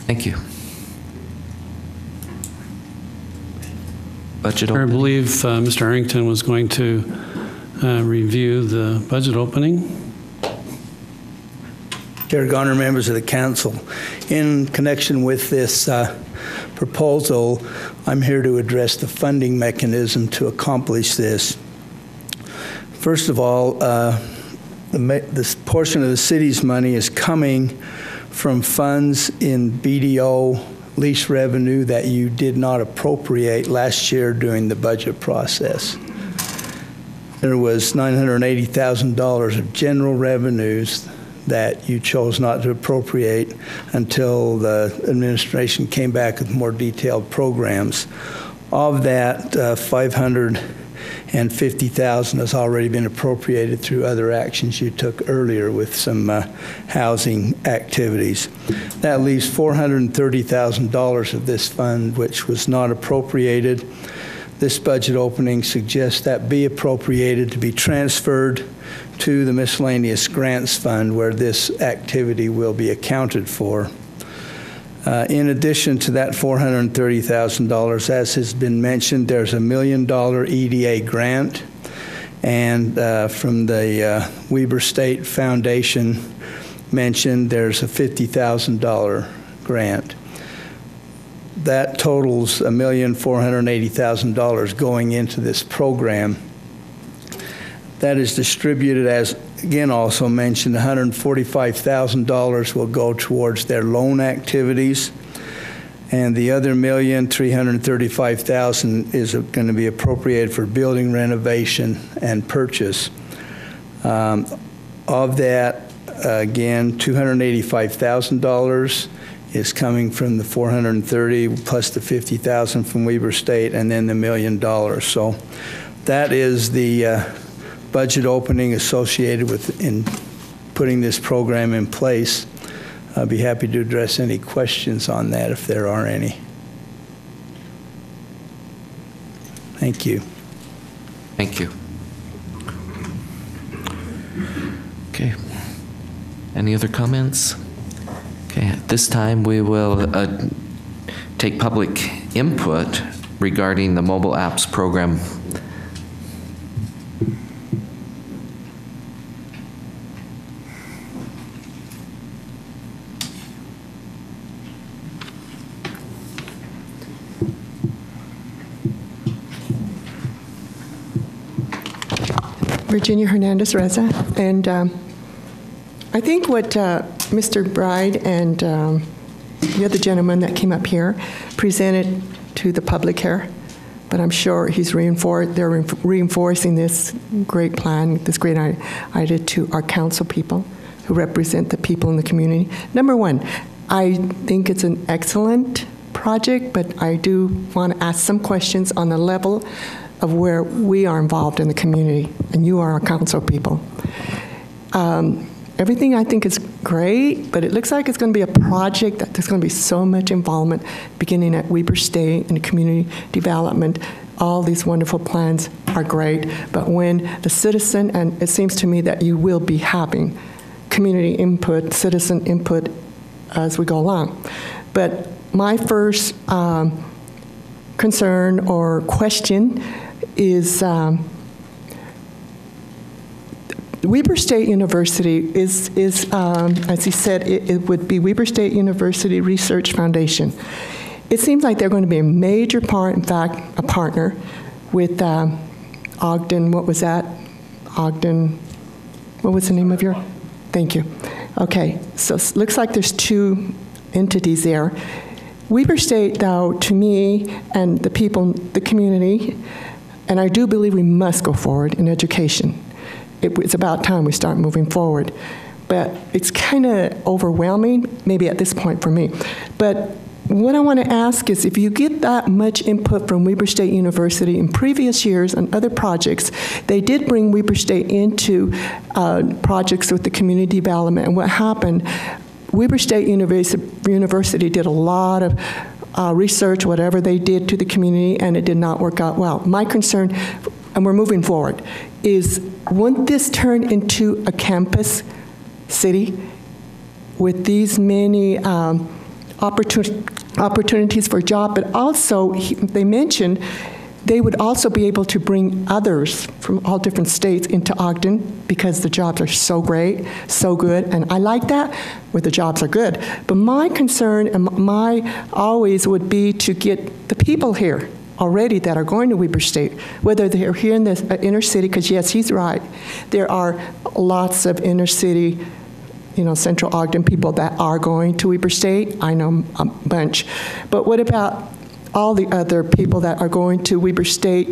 Thank you. Budget opening. I believe Mr. Arrington was going to review the budget opening. Chair Garner, members of the council, in connection with this proposal, I'm here to address the funding mechanism to accomplish this. First of all, this portion of the city's money is coming from funds in BDO lease revenue that you did not appropriate last year during the budget process. There was $980,000 of general revenues that you chose not to appropriate until the administration came back with more detailed programs. Of that, $550,000 has already been appropriated through other actions you took earlier with some housing activities. That leaves $430,000 of this fund which was not appropriated. This budget opening suggests that be appropriated to be transferred to the miscellaneous grants fund where this activity will be accounted for. In addition to that $430,000, as has been mentioned, there's $1 million EDA grant, and from the Weber State Foundation mentioned, there's a $50,000 grant. That totals $1,480,000 going into this program. That is distributed as, again, also mentioned, $145,000 will go towards their loan activities, and the other $1,335,000 is going to be appropriated for building renovation and purchase. Of that, again, $285,000 is coming from the 430 plus the 50,000 from Weber State, and then the $1 million. So that is the budget opening associated with in putting this program in place. I'd be happy to address any questions on that if there are any. Thank you. Thank you. Okay. Any other comments? Okay, at this time we will take public input regarding the mobile apps program. Virginia Hernandez Reza, and I think what Mr. Bride and the other gentleman that came up here presented to the public here, but I'm sure they're reinforcing this great plan, this great idea to our council people who represent the people in the community. Number one, I think it's an excellent project, but I do want to ask some questions on the level of where we are involved in the community, and you are our council people. Everything I think is great, but it looks like it's going to be a project that there's going to be so much involvement beginning at Weber State and community development. All these wonderful plans are great, but when the citizen, and it seems to me that you will be having community input, citizen input as we go along. But my first concern or question is Weber State University is as he said, it would be Weber State University Research Foundation. It seems like they're going to be a major part, in fact, a partner with Ogden, what was that? Ogden, what was the name of your? Thank you. Okay, so it looks like there's two entities there. Weber State, though, to me and the people, the community, and I do believe we must go forward in education. It's about time we start moving forward. But it's kind of overwhelming, maybe at this point for me. But what I want to ask is if you get that much input from Weber State University in previous years on other projects, they did bring Weber State into projects with the community development. And what happened, Weber State University did a lot of research, whatever they did to the community, and it did not work out well. My concern, and we're moving forward, is won't this turn into a campus city with these many opportunities for job, but also they mentioned they would also be able to bring others from all different states into Ogden because the jobs are so great, so good, and I like that where the jobs are good. But my concern and my always would be to get the people here already that are going to Weber State, whether they're here in the inner city, because yes, he's right, there are lots of inner city, Central Ogden people that are going to Weber State. I know a bunch. But what about all the other people that are going to Weber State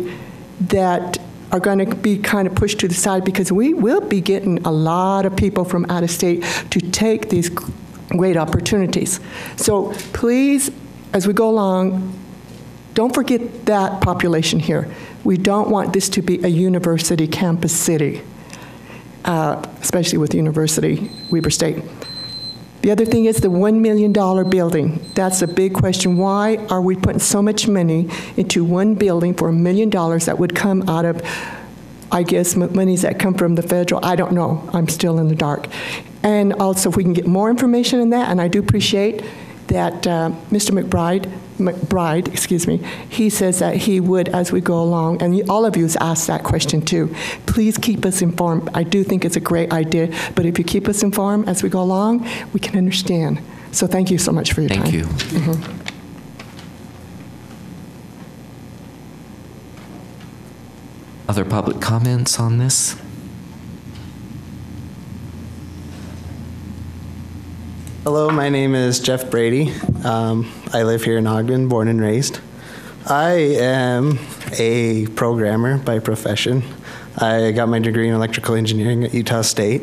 that are going to be kind of pushed to the side, because we will be getting a lot of people from out of state to take these great opportunities. So please, as we go along, don't forget that population here. We don't want this to be a university campus city, especially with University Weber State. The other thing is the $1 million building. That's a big question. Why are we putting so much money into one building for $1 million that would come out of, I guess, monies that come from the federal? I don't know. I'm still in the dark. And also, if we can get more information on that, and I do appreciate that Mr. McBride, he says that he would as we go along, and all of you has asked that question too. Please keep us informed. I do think it's a great idea, but if you keep us informed as we go along, we can understand. So thank you so much for your time. Thank you. Mm-hmm. Other public comments on this? Hello, my name is Jeff Brady. I live here in Ogden, born and raised. I am a programmer by profession. I got my degree in electrical engineering at Utah State,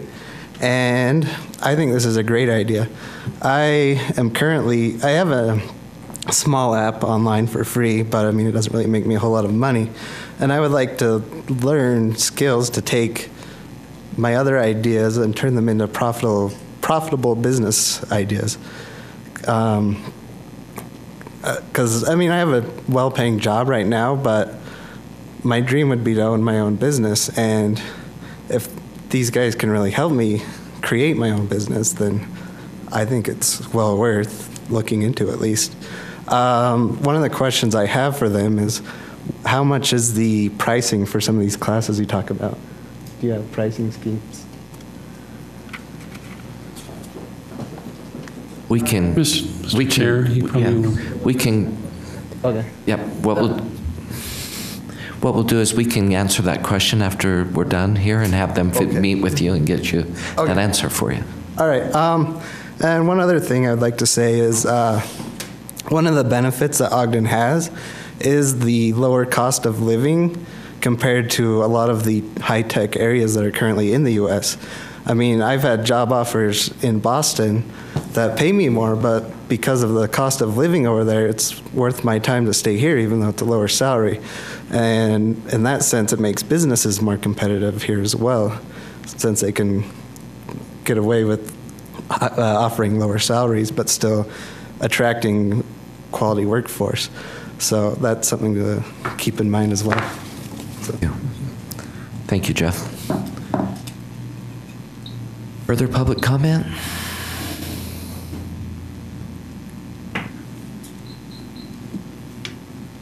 And I think this is a great idea. I have a small app online for free, but I mean, it doesn't really make me a whole lot of money. And I would like to learn skills to take my other ideas and turn them into profitable business ideas. Because, I mean, I have a well-paying job right now, but my dream would be to own my own business. And if these guys can really help me create my own business, then I think it's well worth looking into at least. One of the questions I have for them is, how much is the pricing for some of these classes you talk about? Do you have pricing schemes? We can. Mr. Chair, you probably we can. Okay. Yep. What we'll do is we can answer that question after we're done here and have them meet with you and get you that answer for you. All right. And one other thing I'd like to say is one of the benefits that Ogden has is the lower cost of living compared to a lot of the high-tech areas that are currently in the U.S. I mean, I've had job offers in Boston that pay me more, but because of the cost of living over there, it's worth my time to stay here, even though it's a lower salary. And in that sense, it makes businesses more competitive here as well, since they can get away with offering lower salaries, but still attracting quality workforce. So that's something to keep in mind as well. So. Thank you, Jeff. Further public comment?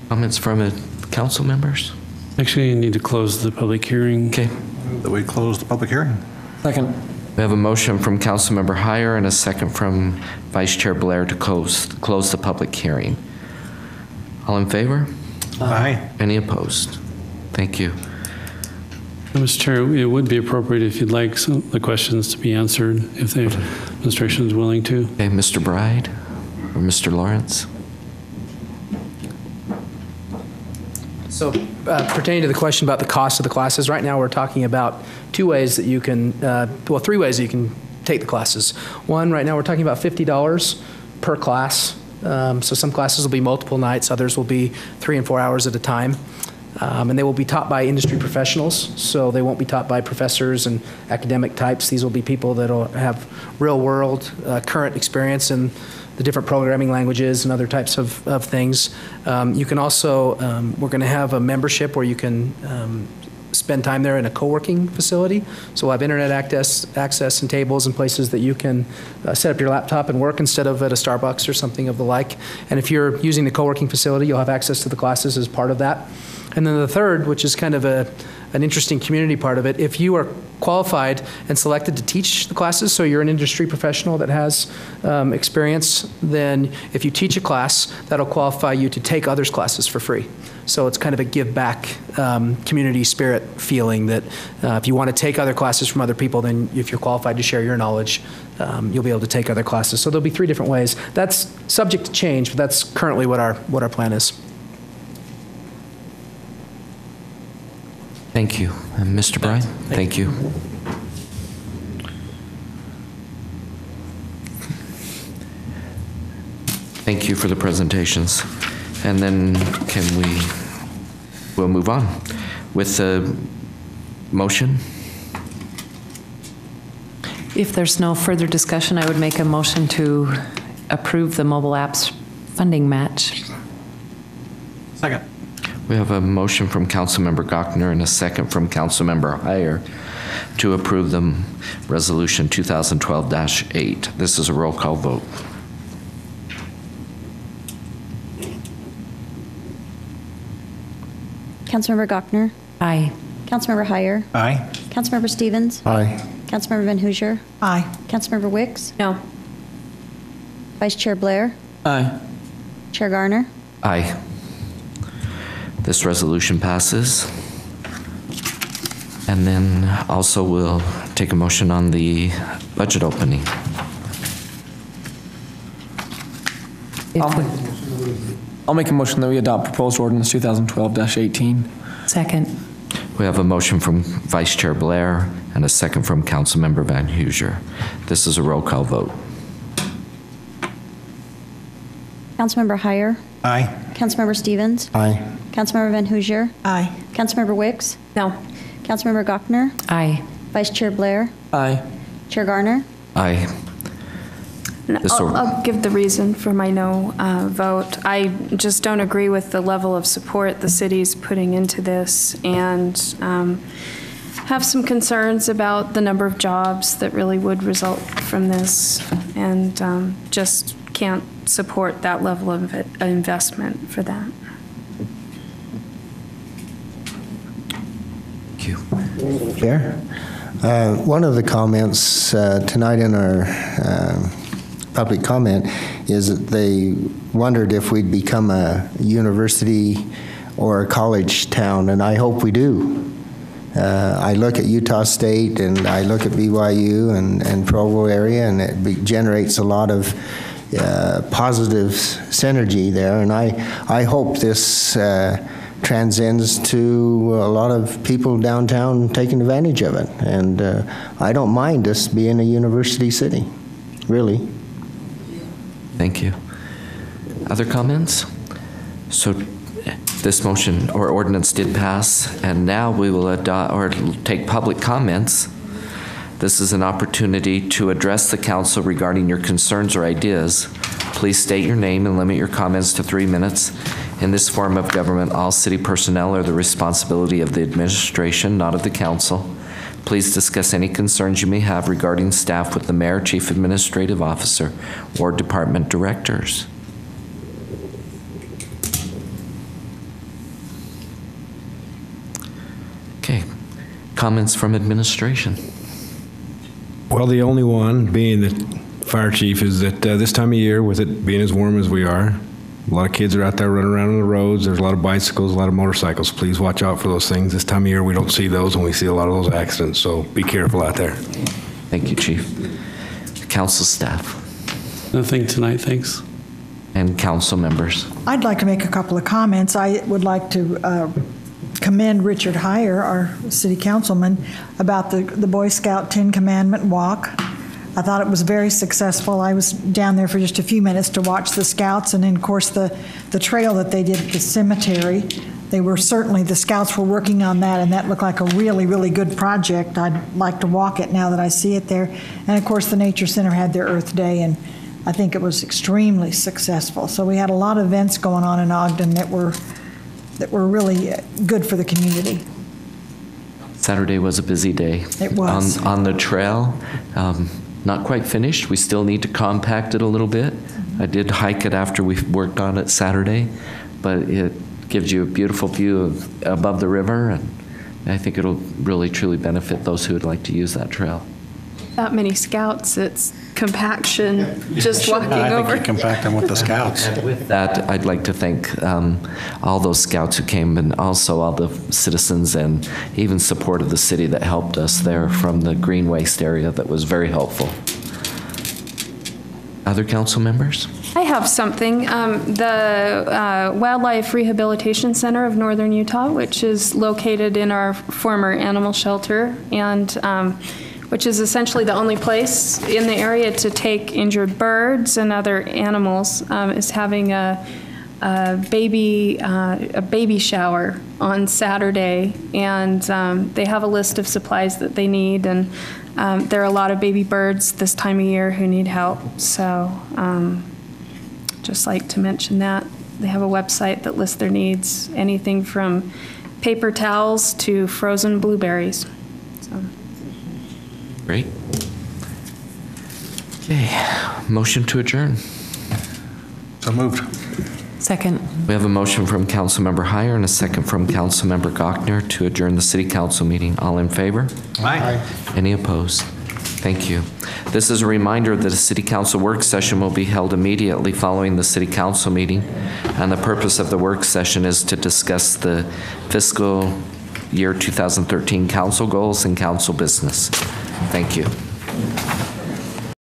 Comments from council members? Actually, you need to close the public hearing. Okay. That we close the public hearing. Second. We have a motion from Councilmember Heyer and a second from Vice Chair Blair to close the public hearing. All in favor? Aye. Any opposed? Thank you. Mr. Chair, it would be appropriate if you'd like some of the questions to be answered, if the administration is willing to. Okay, Mr. Bride or Mr. Lawrence? So pertaining to the question about the cost of the classes, right now we're talking about three ways that you can take the classes. One, right now we're talking about $50 per class. So some classes will be multiple nights, others will be 3 and 4 hours at a time. And they will be taught by industry professionals, so they won't be taught by professors and academic types. These will be people that will have real-world, current experience in the different programming languages and other types of things. You can also, we're going to have a membership where you can spend time there in a co-working facility. So we'll have internet access and tables and places that you can set up your laptop and work instead of at a Starbucks or something of the like. And if you're using the co-working facility, you'll have access to the classes as part of that. And then the third, which is kind of an interesting community part of it, if you are qualified and selected to teach the classes, so you're an industry professional that has experience, then if you teach a class, that'll qualify you to take others' classes for free. So it's kind of a give back community spirit feeling that if you want to take other classes from other people, then if you're qualified to share your knowledge, you'll be able to take other classes. So there'll be 3 different ways. That's subject to change, but that's currently what our plan is. Thank you. And Mr. Bride? Thank you. Thank you for the presentations. And then we'll move on with the motion. If there's no further discussion, I would make a motion to approve the mobile apps funding match. Second. We have a motion from Councilmember Gochner and a second from Councilmember Heyer to approve the resolution 2012-8. This is a roll call vote. Councilmember Gochner? Aye. Councilmember Heyer? Aye. Councilmember Stevens? Aye. Councilmember Van Hoosier? Aye. Councilmember Wicks? No. Vice Chair Blair? Aye. Chair Garner? Aye. This resolution passes. And then also we'll take a motion on the budget opening. I'll make a motion that we adopt proposed ordinance 2012-18. Second. We have a motion from Vice Chair Blair and a second from Councilmember Van Hoosier. This is a roll call vote. Councilmember Heyer. Aye. Councilmember Stevens. Aye. Councilmember Van Hoosier. Aye. Councilmember Wicks. No. Councilmember Gochner. Aye. Vice Chair Blair. Aye. Chair Garner. Aye. I'll give the reason for my no vote. I just don't agree with the level of support the city's putting into this, and have some concerns about the number of jobs that really would result from this, and just can't support that level of investment for that. Thank you. Chair? One of the comments tonight in our public comment is that they wondered if we'd become a university or a college town, and I hope we do. I look at Utah State and I look at BYU and Provo area, and it generates a lot of positive synergy there, and I hope this transcends to a lot of people downtown taking advantage of it, and I don't mind us being a university city, really. Thank you. Other comments? So this motion or ordinance did pass, and now we will adopt or take public comments. This is an opportunity to address the council regarding your concerns or ideas. Please state your name and limit your comments to 3 minutes. In this form of government, all city personnel are the responsibility of the administration, not of the council. Please discuss any concerns you may have regarding staff with the mayor, chief administrative officer, or department directors. Okay, comments from administration. Well, the only one being the fire chief is that this time of year, with it being as warm as we are, a lot of kids are out there running around on the roads. There's a lot of bicycles, a lot of motorcycles. Please watch out for those things. This time of year, we don't see those, and we see a lot of those accidents, so be careful out there. Thank you, Chief. Council staff. Nothing tonight, thanks. And council members. I'd like to make a couple of comments. I would like to commend Richard Heyer, our city councilman, about the Boy Scout 10 Commandment Walk. I thought it was very successful. I was down there for just a few minutes to watch the scouts, and then, of course, the trail that they did at the cemetery. The scouts were working on that, and that looked like a really, really good project. I'd like to walk it now that I see it there. And, of course, the Nature Center had their Earth Day, and I think it was extremely successful. So we had a lot of events going on in Ogden that were really good for the community. Saturday was a busy day. It was. On the trail, not quite finished. We still need to compact it a little bit. I did hike it after we worked on it Saturday, but it gives you a beautiful view above the river, and I think it'll really, truly benefit those who would like to use that trail. That many scouts, it's compaction, just walking over. I think you compact them with the scouts. And with that, I'd like to thank all those scouts who came, and also all the citizens and even support of the city that helped us there from the Green Waste area. That was very helpful. Other council members? I have something. The Wildlife Rehabilitation Center of Northern Utah, which is located in our former animal shelter, and which is essentially the only place in the area to take injured birds and other animals, is having a baby shower on Saturday, and they have a list of supplies that they need, and there are a lot of baby birds this time of year who need help. So just like to mention that. They have a website that lists their needs, anything from paper towels to frozen blueberries. So. Great. Okay, motion to adjourn. So moved. Second. We have a motion from Councilmember Heyer and a second from Councilmember Gochner to adjourn the city council meeting. All in favor? Aye. Any opposed? Thank you. This is a reminder that a city council work session will be held immediately following the city council meeting, and the purpose of the work session is to discuss the fiscal year 2013 council goals and council business. Thank you.